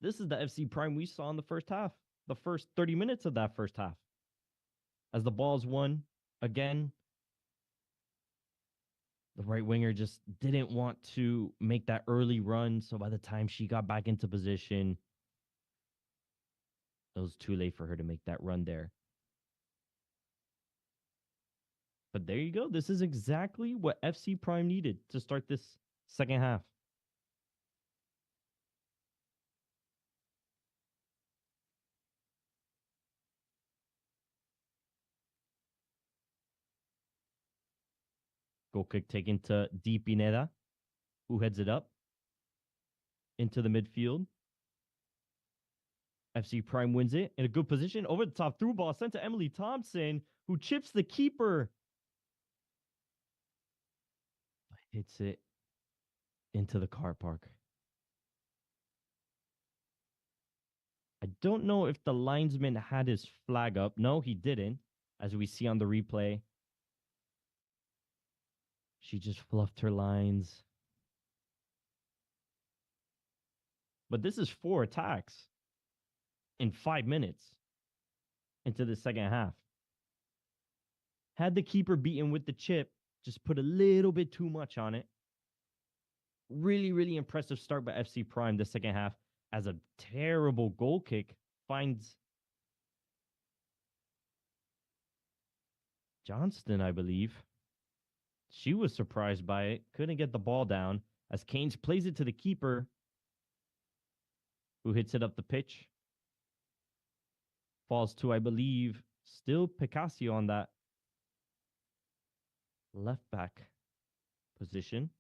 S1: This is the FC Prime we saw in the first half, the first 30 minutes of that first half. As the ball's won again, the right winger just didn't want to make that early run. So by the time she got back into position, it was too late for her to make that run there. But there you go. This is exactly what FC Prime needed to start this second half. Goal kick taken to Di Pineda, who heads it up into the midfield. FC Prime wins it in a good position. Over the top, through ball sent to Emily Thompson, who chips the keeper. Hits it into the car park. I don't know if the linesman had his flag up. No, he didn't, as we see on the replay. She just fluffed her lines. But this is 4 attacks in 5 minutes into the second half. Had the keeper beaten with the chip, just put a little bit too much on it. Really, really impressive start by FC Prime the second half, as a terrible goal kick finds Johnston, I believe. She was surprised by it, couldn't get the ball down, as Keynes plays it to the keeper, who hits it up the pitch. Falls to, I believe, still Picasso on that left back position.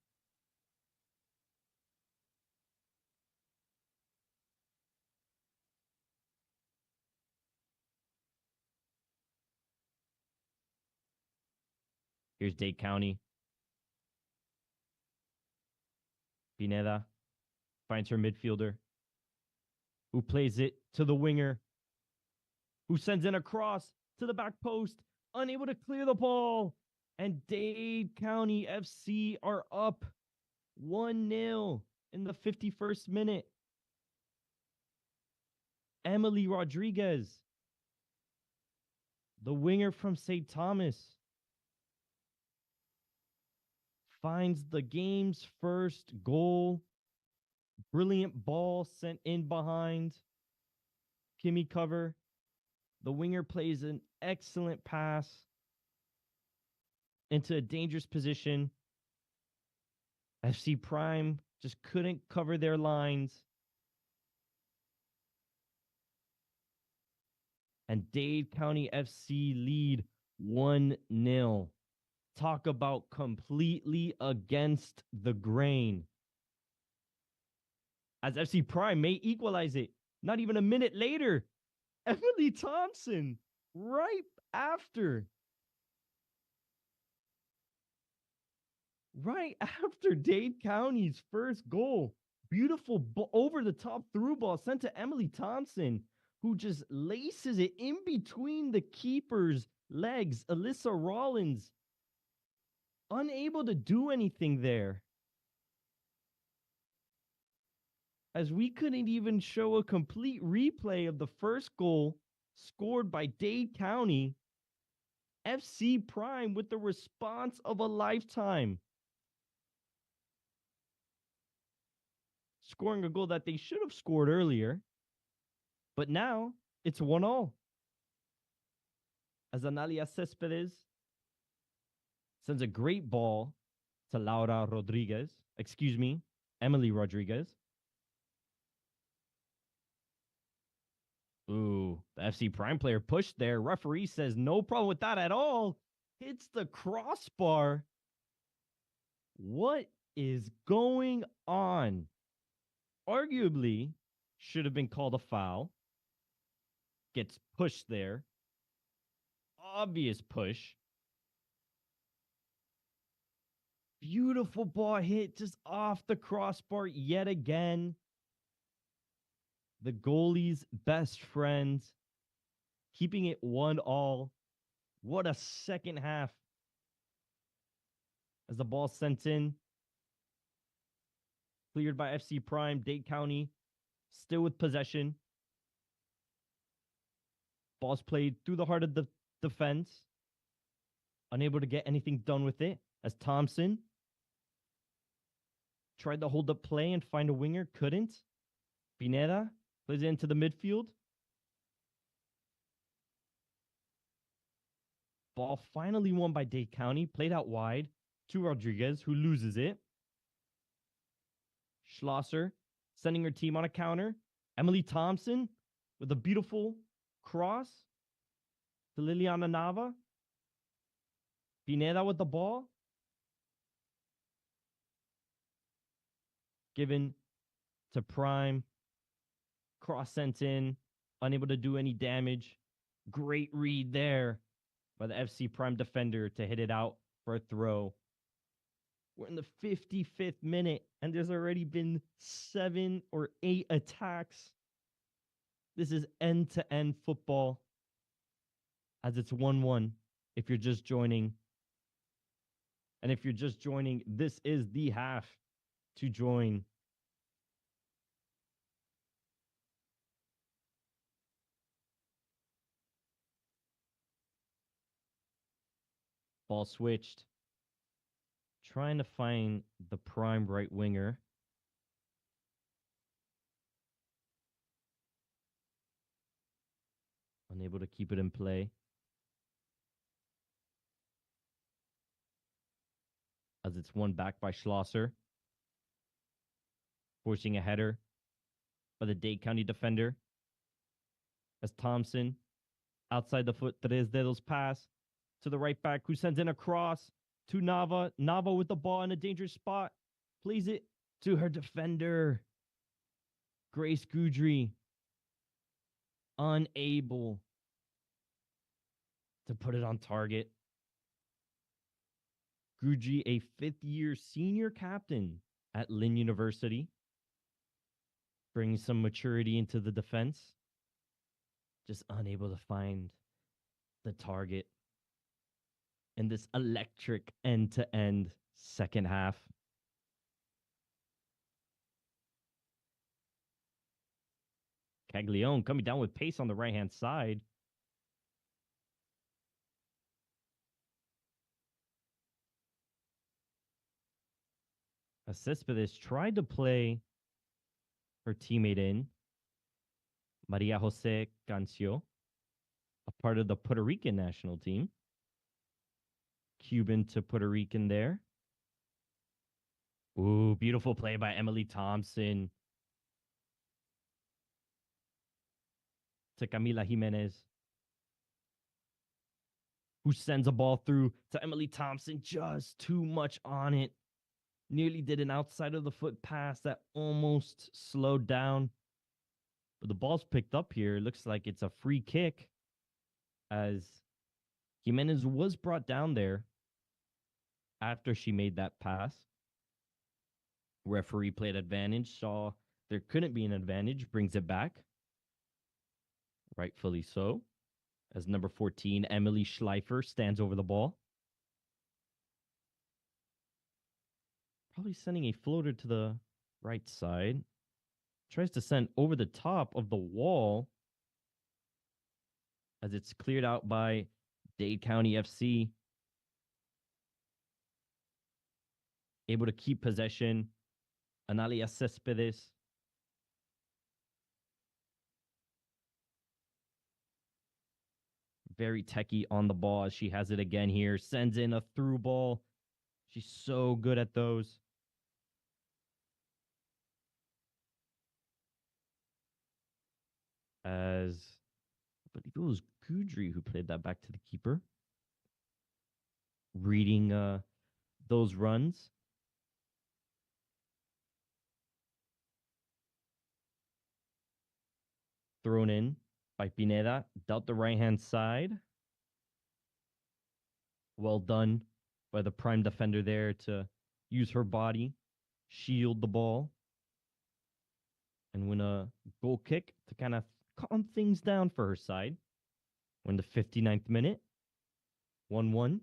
S1: Here's Dade County. Pineda finds her midfielder, who plays it to the winger, who sends in a cross to the back post, unable to clear the ball. And Dade County FC are up 1-0 in the 51st minute. Emily Rodriguez, the winger from St. Thomas, finds the game's first goal. Brilliant ball sent in behind Kimmy cover. The winger plays an excellent pass into a dangerous position. FC Prime just couldn't cover their lines. And Dade County FC lead 1-0. Talk about completely against the grain, as FC Prime may equalize it. Not even a minute later, Emily Thompson, right after Dade County's first goal. Beautiful over-the-top through ball sent to Emily Thompson, who just laces it in between the keeper's legs. Alyssa Rollins, unable to do anything there, as we couldn't even show a complete replay of the first goal scored by Dade County. FC Prime with the response of a lifetime, scoring a goal that they should have scored earlier. But now it's 1-0. As Analia Cespedes sends a great ball to Emily Rodriguez. Ooh, the FC Prime player pushed there. Referee says no problem with that at all. Hits the crossbar. What is going on? Arguably should have been called a foul. Gets pushed there. Obvious push. Beautiful ball hit just off the crossbar yet again. The goalie's best friend, keeping it 1-1. What a second half. As the ball sent in, cleared by FC Prime. Dade County still with possession. Ball's played through the heart of the defense. Unable to get anything done with it, as Thompson tried to hold up play and find a winger, couldn't. Pineda plays it into the midfield. Ball finally won by Dade County, played out wide to Rodriguez, who loses it. Schlosser sending her team on a counter. Emily Thompson with a beautiful cross to Liliana Nava. Pineda with the ball. Given to Prime. Cross sent in. Unable to do any damage. Great read there by the FC Prime defender to hit it out for a throw. We're in the 55th minute, and there's already been 7 or 8 attacks. This is end-to-end football, as it's 1-1 if you're just joining. And if you're just joining, this is the half to join. Ball switched. Trying to find the prime right winger. Unable to keep it in play. As it's won back by Schlosser. Forcing a header by the Dade County defender. As Thompson, outside the foot, Tres Dedos pass to the right back, who sends in a cross to Nava. Nava with the ball in a dangerous spot. Plays it to her defender. Grace Goudry. Unable to put it on target. Goudry, a fifth-year senior captain at Lynn University, brings some maturity into the defense. Just unable to find the target in this electric end-to-end second half. Caglione coming down with pace on the right-hand side. Cespedes tried to play her teammate in, Maria Jose Cancio, a part of the Puerto Rican national team. Cuban to Puerto Rican there. Ooh, beautiful play by Emily Thompson to Camila Jimenez, who sends a ball through to Emily Thompson. Just too much on it. Nearly did an outside of the foot pass that almost slowed down. But the ball's picked up here. Looks like it's a free kick as Jimenez was brought down there after she made that pass. Referee played advantage, saw there couldn't be an advantage, brings it back. Rightfully so, as number 14, Emily Schleifer, stands over the ball. Probably sending a floater to the right side. Tries to send over the top of the wall as it's cleared out by Dade County FC. Able to keep possession. Analia Cespedes. Very techie on the ball as she has it again here. Sends in a through ball. She's so good at those. As I believe it was Goudry who played that back to the keeper. Reading those runs. Thrown in by Pineda. Dealt the right-hand side. Well done by the prime defender there to use her body, shield the ball, and win a goal kick to kind of calm things down for her side. We're in the 59th minute. 1-1.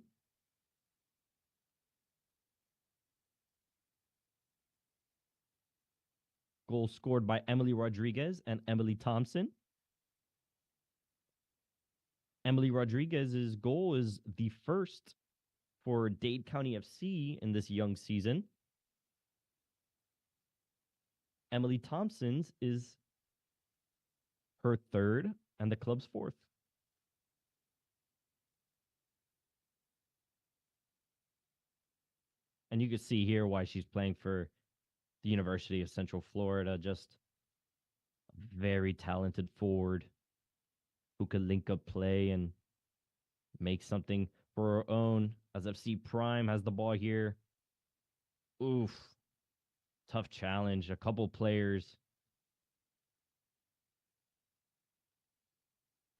S1: Goal scored by Emily Rodriguez and Emily Thompson. Emily Rodriguez's goal is the first for Dade County FC in this young season. Emily Thompson's is her third and the club's fourth. And you can see here why she's playing for the University of Central Florida. Just a very talented forward who could link up play and make something for her own. As FC Prime has the ball here. Oof. Tough challenge. A couple players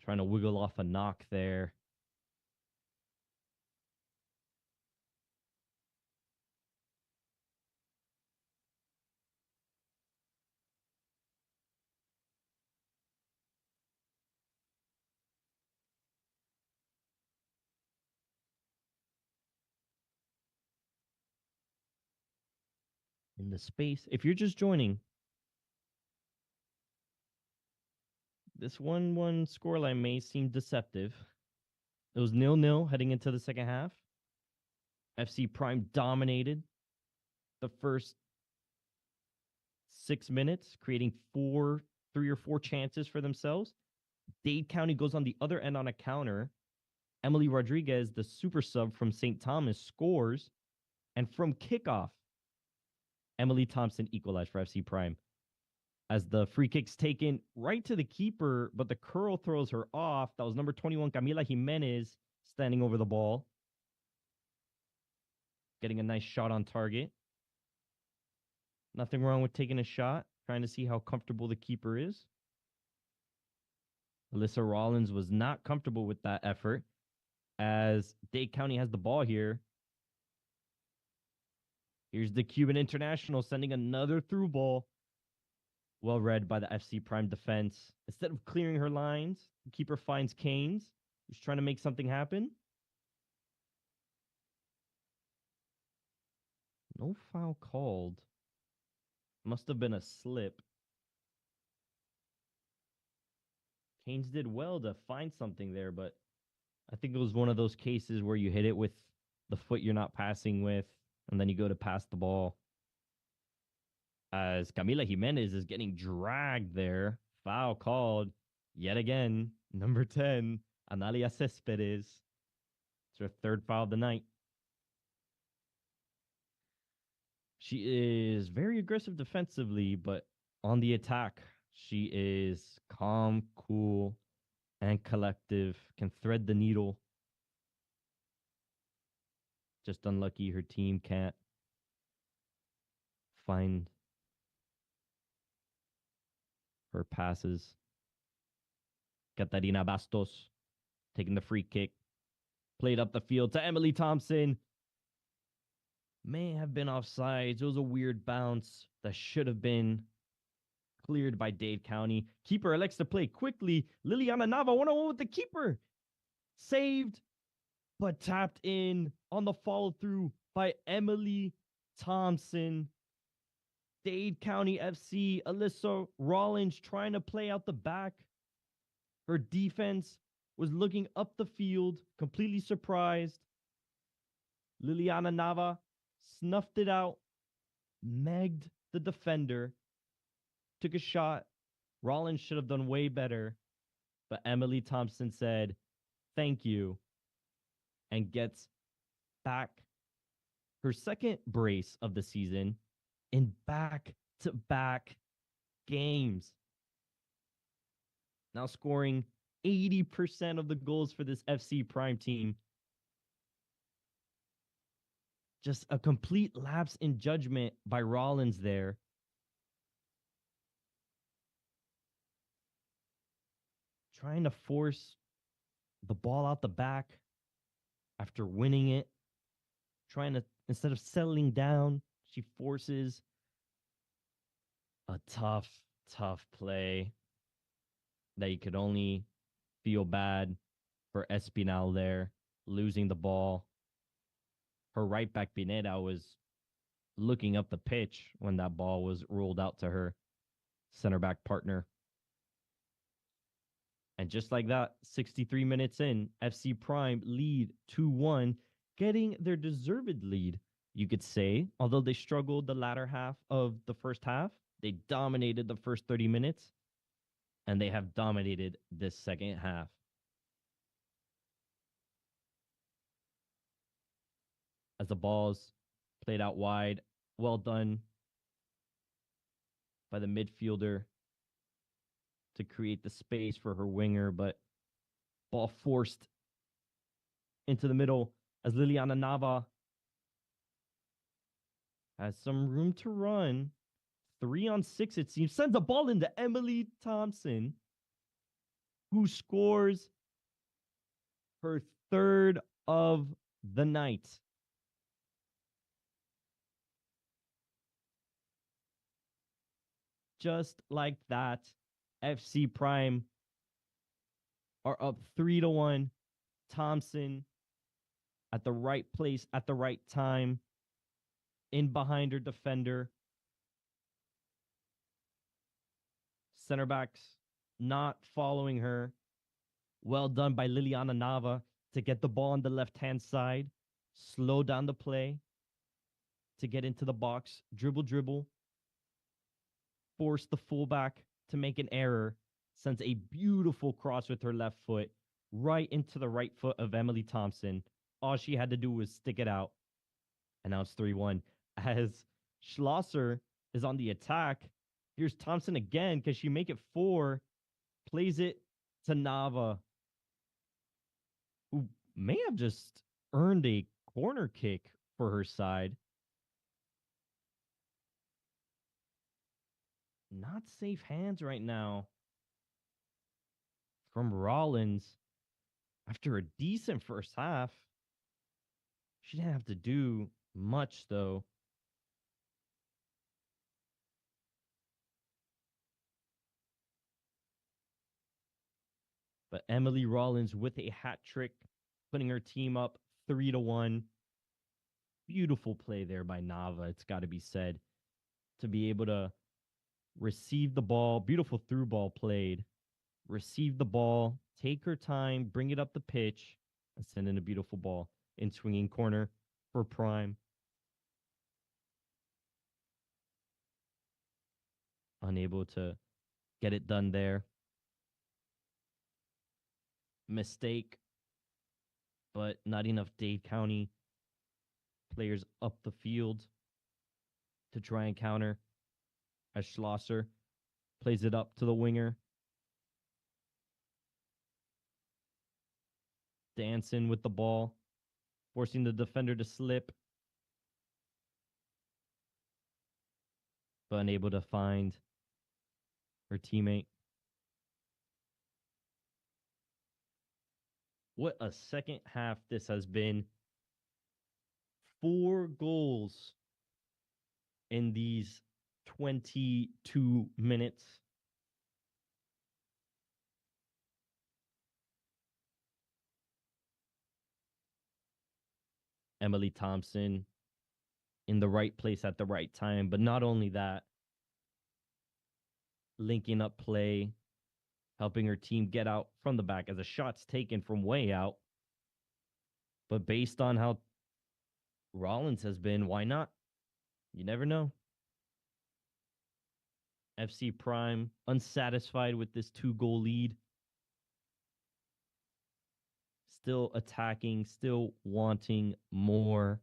S1: trying to wiggle off a knock there. in the space. If you're just joining, this 1-1 scoreline may seem deceptive. It was 0-0 heading into the second half. FC Prime dominated the first 6 minutes, creating 3 or 4 chances for themselves. Dade County goes on the other end on a counter. Emily Rodriguez, the super sub from St. Thomas, scores. And from kickoff, Emily Thompson equalized for FC Prime. As the free kick's taken right to the keeper, but the curl throws her off. That was number 21, Camila Jimenez, standing over the ball, getting a nice shot on target. Nothing wrong with taking a shot, trying to see how comfortable the keeper is. Alyssa Rollins was not comfortable with that effort, as Dade County has the ball here. Here's the Cuban international sending another through ball. Well read by the FC Prime defense. Instead of clearing her lines, the keeper finds Keynes, who's trying to make something happen. No foul called. Must have been a slip. Keynes did well to find something there, but I think it was one of those cases where you hit it with the foot you're not passing with, and then you go to pass the ball. As Camila Jimenez is getting dragged there. Foul called yet again. Number 10, Analia Cespedes. It's her third foul of the night. She is very aggressive defensively, but on the attack, she is calm, cool, and collective, can thread the needle. Just unlucky her team can't find her passes. Catarina Bastos taking the free kick. Played up the field to Emily Thompson. May have been offsides. It was a weird bounce that should have been cleared by Dade County. Keeper elects to play quickly. Liliana Nava 1-on-1 with the keeper. Saved, but tapped in on the follow through by Emily Thompson. Dade County FC, Alyssa Rollins trying to play out the back. Her defense was looking up the field, completely surprised. Liliana Nava snuffed it out, megged the defender, took a shot. Rollins should have done way better, but Emily Thompson said, thank you, and gets back her second brace of the season in back-to-back games. Now scoring 80% of the goals for this FC Prime team. Just a complete lapse in judgment by Rollins there. Trying to force the ball out the back after winning it. Trying to, instead of settling down, she forces a tough play that you could only feel bad for Espinal there, losing the ball. Her right back, Pineda, was looking up the pitch when that ball was rolled out to her center back partner. And just like that, 63 minutes in, FC Prime lead 2-1, getting their deserved lead, you could say. Although they struggled the latter half of the first half, they dominated the first 30 minutes, and they have dominated this second half. As the ball's played out wide, well done by the midfielder to create the space for her winger, but ball forced into the middle as Liliana Nava has some room to run. 3-on-6, it seems. Sends a ball into Emily Thompson, who scores her third of the night. Just like that, FC Prime are up 3-1. Thompson at the right place at the right time, in behind her defender, Center backs not following her. Well done by Liliana Nava to get the ball on the left-hand side, slow down the play to get into the box, dribble, force the fullback to make an error, sends a beautiful cross with her left foot right into the right foot of Emily Thompson. All she had to do was stick it out. And now it's 3-1. As Schlosser is on the attack, here's Thompson again. Can she make it 4? Plays it to Nava, who may have just earned a corner kick for her side. Not safe hands right now from Rollins after a decent first half. She didn't have to do much, though. But Emily Rollins with a hat trick, putting her team up 3-1. Beautiful play there by Nava, it's got to be said, to be able to receive the ball. Beautiful through ball played. Receive the ball, take her time, bring it up the pitch, and send in a beautiful ball in swinging corner for Prime. Unable to get it done there. Mistake, but not enough Dade County players up the field to try and counter, as Schlosser plays it up to the winger. Dancing with the ball, forcing the defender to slip, but unable to find her teammate. What a second half this has been. 4 goals in these 22 minutes. Emily Thompson in the right place at the right time. But not only that, linking up play, helping her team get out from the back as a shot's taken from way out. But based on how Rollins has been, why not? You never know. FC Prime unsatisfied with this 2-goal lead. Still attacking, still wanting more.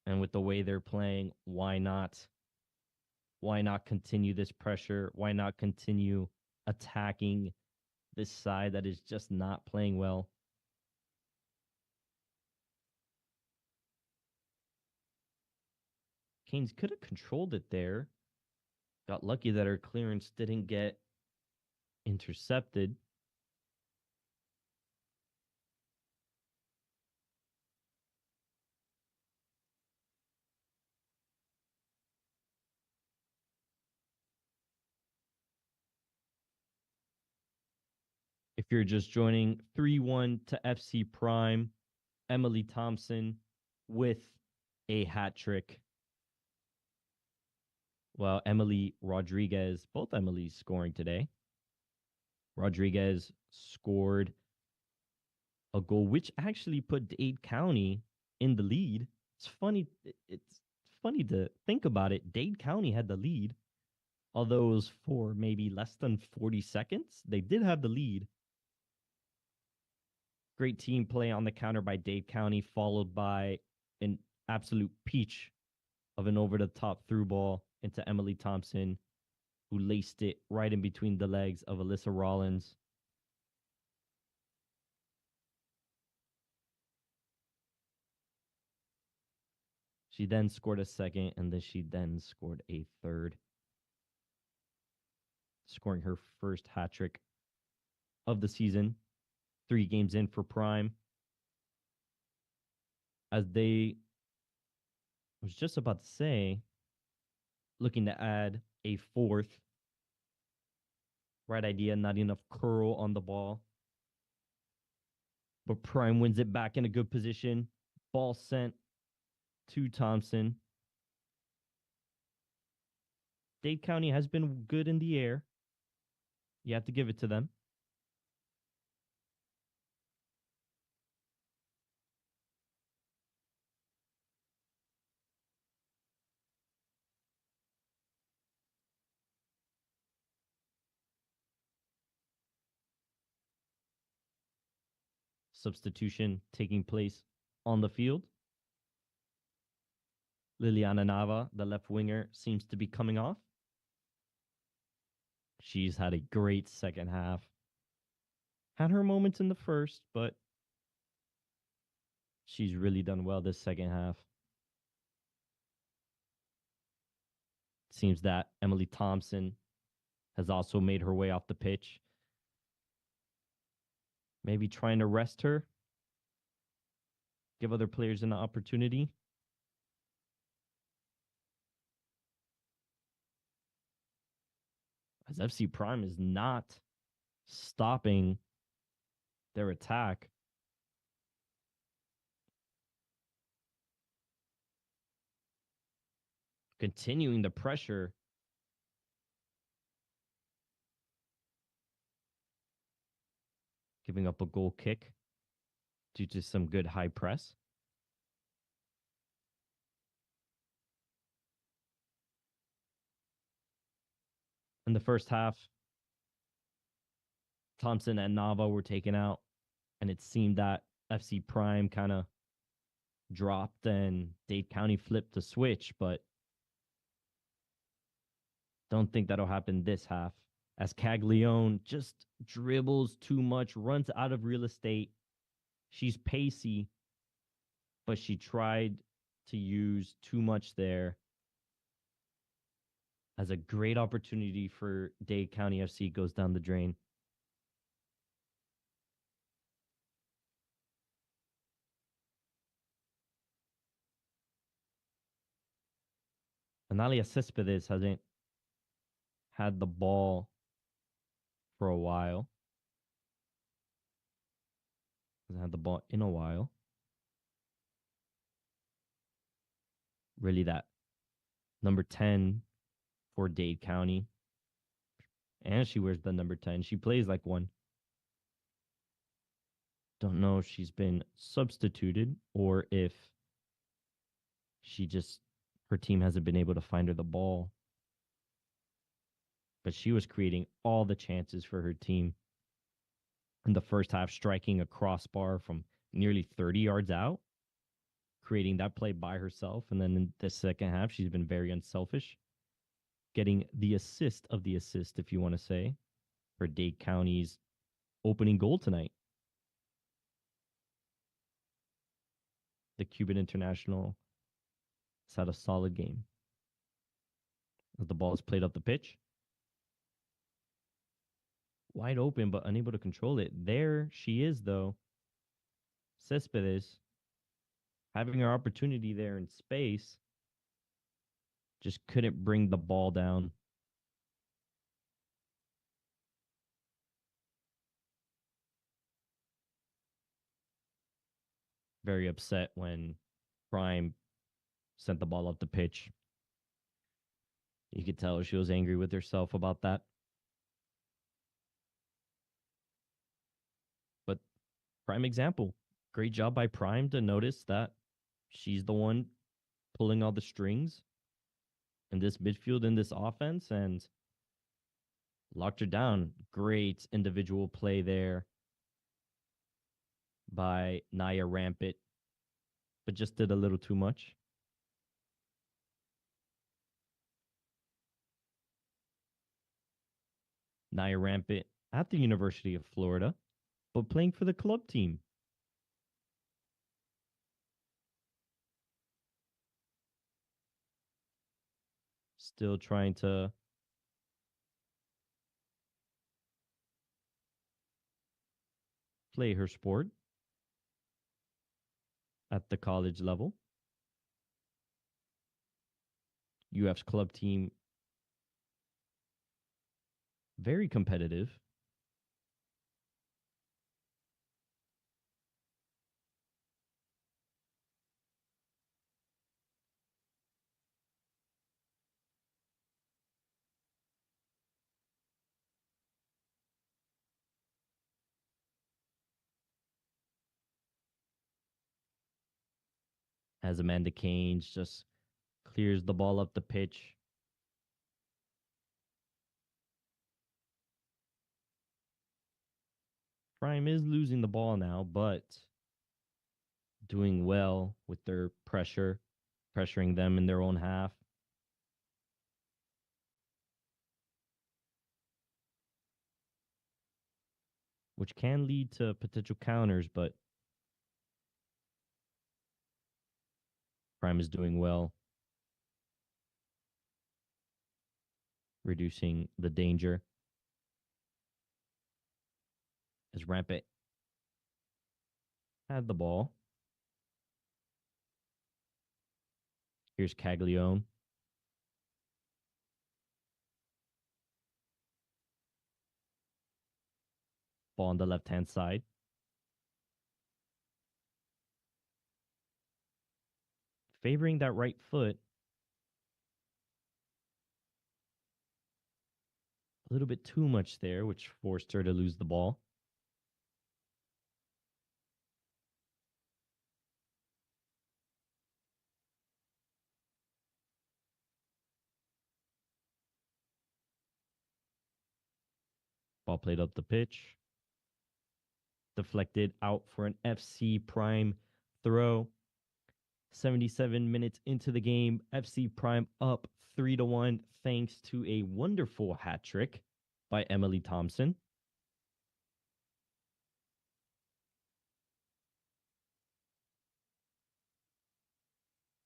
S1: And with the way they're playing, why not? Why not continue this pressure? Why not continue attacking this side that is just not playing well? Canes could have controlled it there. Got lucky that her clearance didn't get intercepted. If you're just joining, 3-1 to FC Prime. Emily Thompson with a hat trick. Well, Emily Rodriguez, both Emily's scoring today. Rodriguez scored a goal, which actually put Dade County in the lead. It's funny. It's funny to think about it. Dade County had the lead, although it was for maybe less than 40 seconds. They did have the lead. Great team play on the counter by Dade County, followed by an absolute peach of an over-the-top through ball into Emily Thompson, who laced it right in between the legs of Alyssa Rollins. She then scored a second, and then she scored a third, scoring her first hat trick of the season. 3 games in for Prime. As they I was just about to say, looking to add a 4th. Right idea, not enough curl on the ball. But Prime wins it back in a good position. Ball sent to Thompson. Dade County has been good in the air. You have to give it to them. Substitution taking place on the field. Liliana Nava, the left winger, seems to be coming off. She's had a great second half. Had her moments in the first, but she's really done well this second half. Seems that Emily Thompson has also made her way off the pitch. Maybe trying to rest her, give other players an opportunity. As FC Prime is not stopping their attack. Continuing the pressure. Giving up a goal kick due to some good high press. In the first half, Thompson and Nava were taken out, and it seemed that FC Prime kind of dropped and Dade County flipped the switch, but don't think that'll happen this half. As Caglione just dribbles too much, runs out of real estate. She's pacey, but she tried to use too much there. As a great opportunity for Dade County FC goes down the drain. Analia Cespedes hasn't had the ball for a while. Hasn't had the ball in a while. Really that number 10 for Dade County. And she wears the number 10. She plays like one. Don't know if she's been substituted or if her team hasn't been able to find her the ball. But she was creating all the chances for her team in the first half, striking a crossbar from nearly 30 yards out, creating that play by herself. And then in the second half, she's been very unselfish, getting the assist of the assist, if you want to say, for Dade County's opening goal tonight. The Cuban international has had a solid game. As the ball is played up the pitch, wide open, but unable to control it. There she is, though. Cespedes having her opportunity there in space, just couldn't bring the ball down. Very upset when Prime sent the ball up the pitch. You could tell she was angry with herself about that. But prime example. Great job by Prime to notice that she's the one pulling all the strings in this midfield, in this offense, and locked her down. Great individual play there by Naya Rampant, but just did a little too much. Naya Rampant at the University of Florida, but playing for the club team. Still trying to play her sport at the college level. UF's club team, very competitive. As Amanda Keynes just clears the ball up the pitch. Prime is losing the ball now, but doing well with their pressure, pressuring them in their own half. Which can lead to potential counters, but Prime is doing well, reducing the danger. As Rampant had the ball. Here's Caglione. Ball on the left-hand side. Favoring that right foot. A little bit too much there, which forced her to lose the ball. Ball played up the pitch. Deflected out for an FC Prime throw. 77 minutes into the game, FC Prime up 3-1 thanks to a wonderful hat trick by Emily Thompson.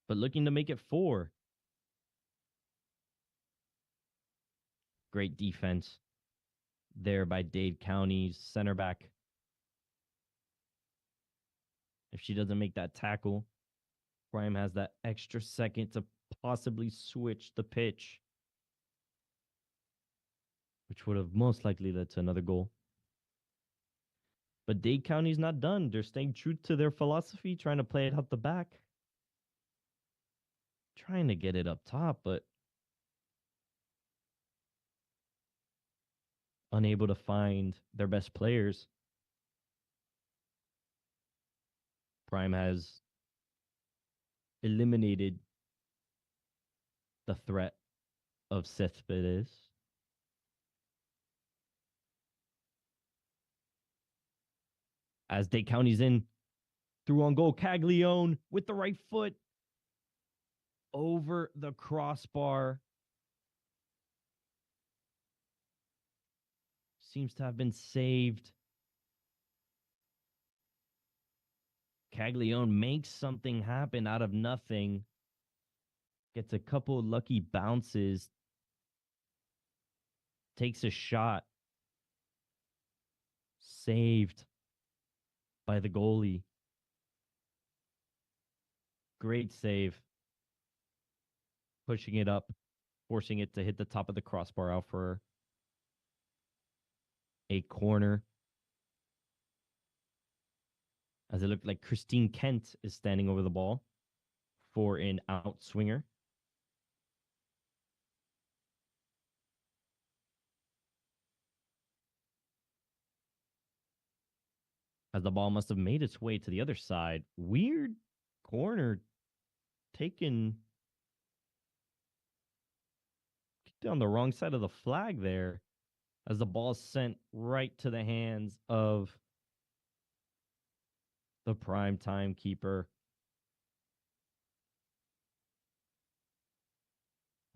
S1: But looking to make it 4. Great defense there by Dade County's center back. If she doesn't make that tackle, Prime has that extra second to possibly switch the pitch, which would have most likely led to another goal. But Dade County's not done. They're staying true to their philosophy, trying to play it out the back. Trying to get it up top, but unable to find their best players. Prime has eliminated the threat of Cespedes. As Dade County's in, through on goal, Caglione with the right foot over the crossbar. Seems to have been saved. Caglione makes something happen out of nothing. Gets a couple lucky bounces. Takes a shot. Saved by the goalie. Great save. Pushing it up. Forcing it to hit the top of the crossbar out for a corner. As it looked like Christine Kent is standing over the ball for an outswinger. As the ball must have made its way to the other side. Weird corner taken on the wrong side of the flag there. As the ball is sent right to the hands of the prime timekeeper.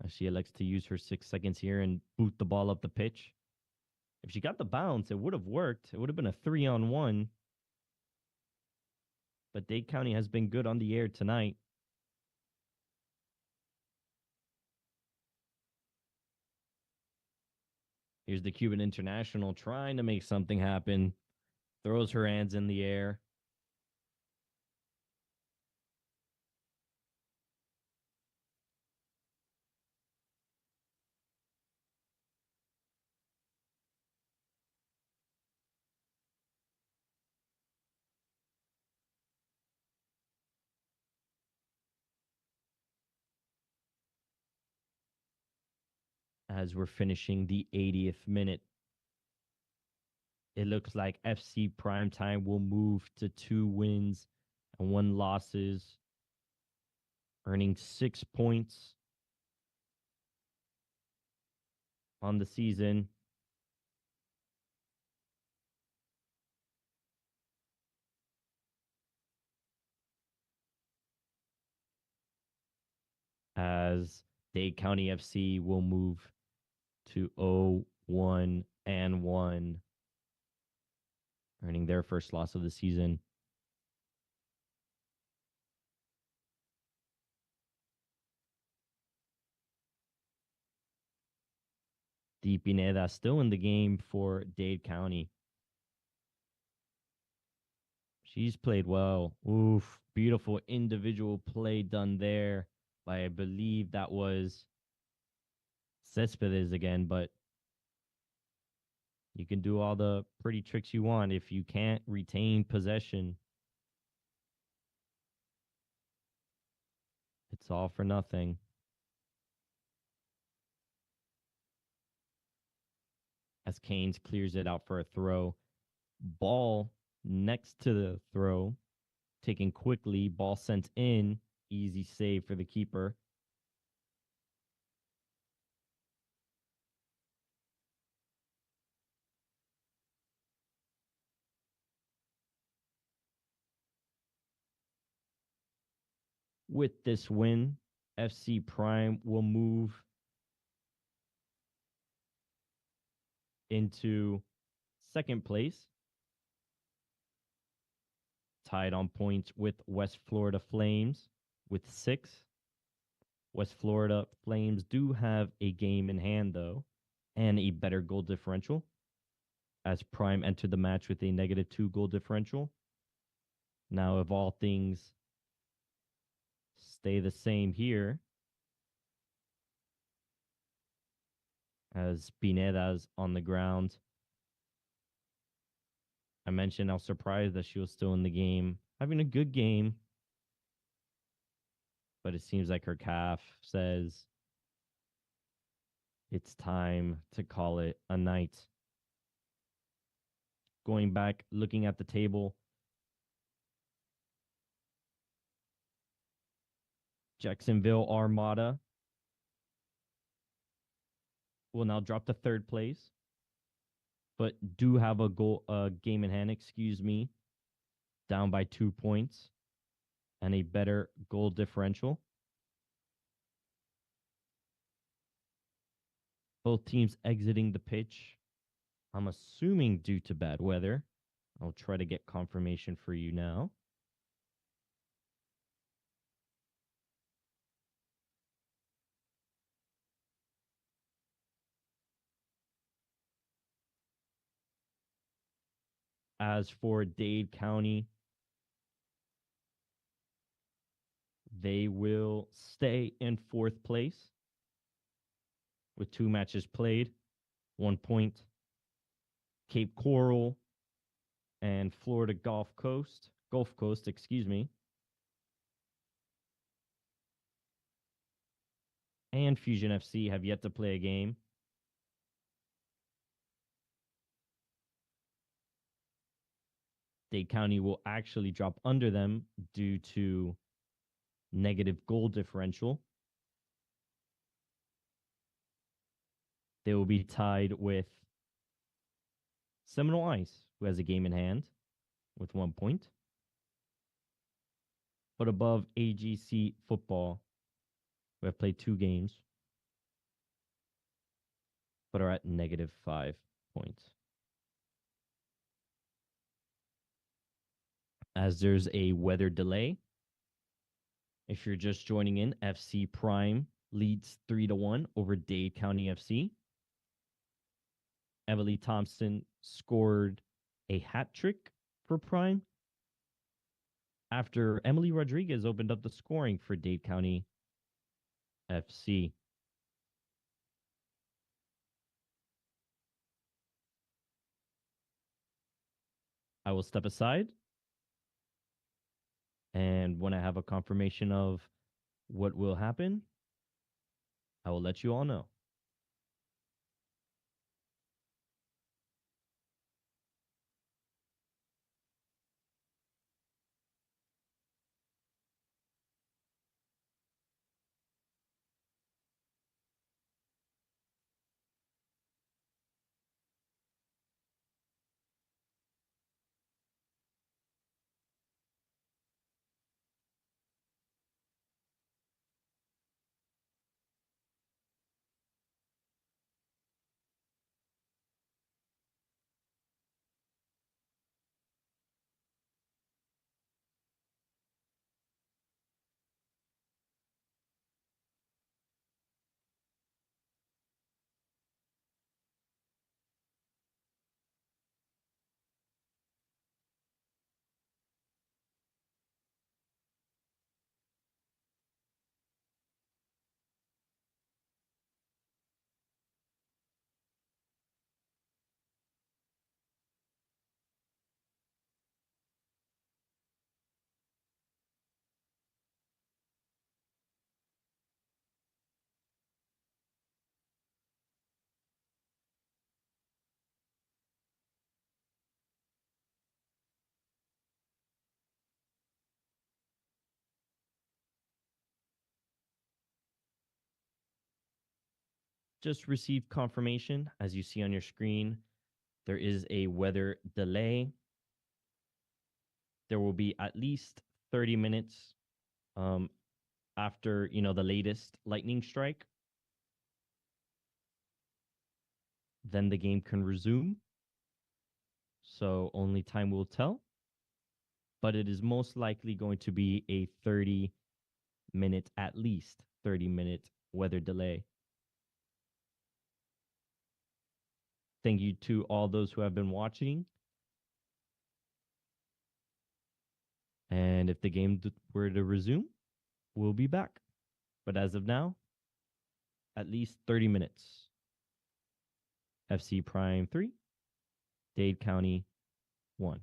S1: As she elects to use her 6 seconds here and boot the ball up the pitch. If she got the bounce, it would have worked. It would have been a 3-on-1. But Dade County has been good on the air tonight. Here's the Cuban international trying to make something happen. Throws her hands in the air. As we're finishing the 80th minute, it looks like FC Primetime will move to 2 wins and 1 losses. earning 6 points on the season. As Dade County FC will move to 0-1-1, earning their first loss of the season. The Pineda still in the game for Dade County. She's played well. Oof, beautiful individual play done there by, I believe that was Cespedes again, but you can do all the pretty tricks you want if you can't retain possession. It's all for nothing. As Keynes clears it out for a throw. Ball next to the throw, taken quickly. Ball sent in. Easy save for the keeper. With this win, FC Prime will move into second place, tied on points with West Florida Flames with 6. West Florida Flames do have a game in hand, though, and a better goal differential, as Prime entered the match with a -2 goal differential. Now, if all things stay the same here, as Pineda's on the ground, I mentioned I was surprised that she was still in the game, having a good game, but it seems like her calf says it's time to call it a night. Going back, looking at the table, Jacksonville Armada will now drop to third place, but do have a game in hand, excuse me, down by 2 points and a better goal differential. Both teams exiting the pitch, I'm assuming due to bad weather. I'll try to get confirmation for you now. As for Dade County, they will stay in fourth place with 2 matches played, 1 point. Cape Coral and Florida Gulf Coast, excuse me, and Fusion FC have yet to play a game. Dade County will actually drop under them due to negative goal differential. They will be tied with Seminole Ice, who has a game in hand with 1 point. But above AGC football, who have played 2 games, but are at -5 points. As there's a weather delay, if you're just joining in, FC Prime leads 3-1 over Dade County FC. Emily Thompson scored a hat trick for Prime after Emily Rodriguez opened up the scoring for Dade County FC. I will step aside, and when I have a confirmation of what will happen, I will let you all know. just received confirmation. As you see on your screen, there is a weather delay. There will be at least 30 minutes um, after, the latest lightning strike. Then the game can resume. So only time will tell. But it is most likely going to be a 30-minute, at least 30-minute weather delay. Thank you to all those who have been watching. And if the game were to resume, we'll be back. But as of now, at least 30 minutes. FC Prime 3, Dade County 1.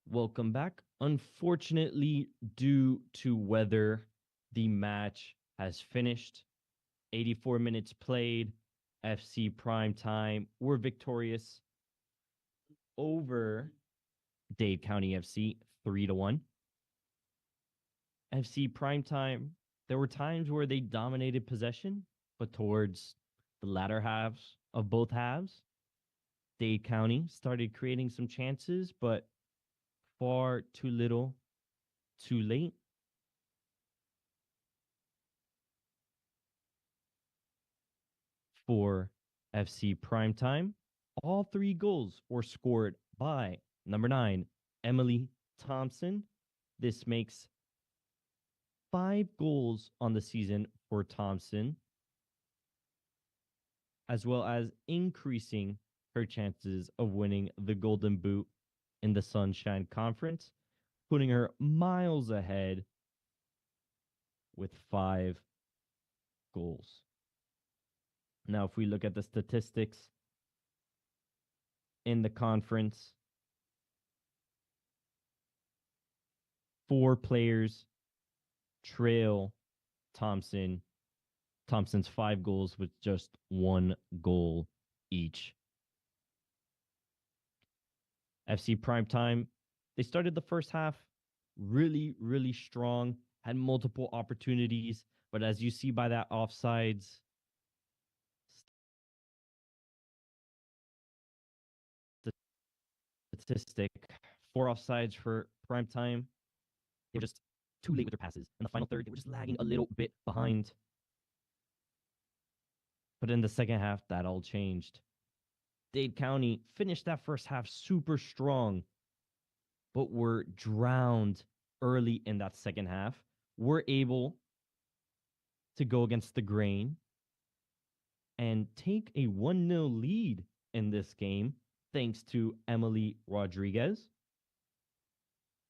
S1: Welcome back. Unfortunately, due to weather, the match has finished. 84 minutes played. FC Prime Time were victorious over Dade County FC 3-1. FC Prime Time, there were times where they dominated possession, but towards the latter halves of both halves, Dade County started creating some chances, but far too little, too late. For FC Primetime, all three goals were scored by number 9, Emily Thompson. This makes 5 goals on the season for Thompson, as well as increasing her chances of winning the Golden Boot in the Sunshine Conference, putting her miles ahead with 5 goals. Now, if we look at the statistics in the conference, 4 players trail Thompson's 5 goals with just 1 goal each. FC Primetime, they started the first half really, really strong, had multiple opportunities, but as you see by that offsides statistic, 4 offsides for Primetime. They were just too late with their passes. In the final third, they were just lagging a little bit behind. But in the second half, that all changed. Dade County finished that first half super strong, but were drowned early in that second half. Were able to go against the grain and take a 1-0 lead in this game, thanks to Emily Rodriguez.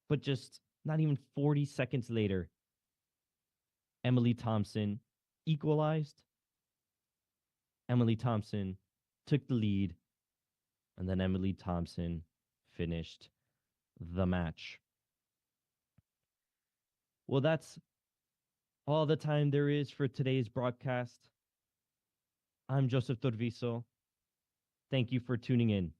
S1: But just not even 40 seconds later, Emily Thompson equalized. Emily Thompson took the lead, and then Emily Thompson finished the match. Well, that's all the time there is for today's broadcast. I'm Joseph Torviso. Thank you for tuning in.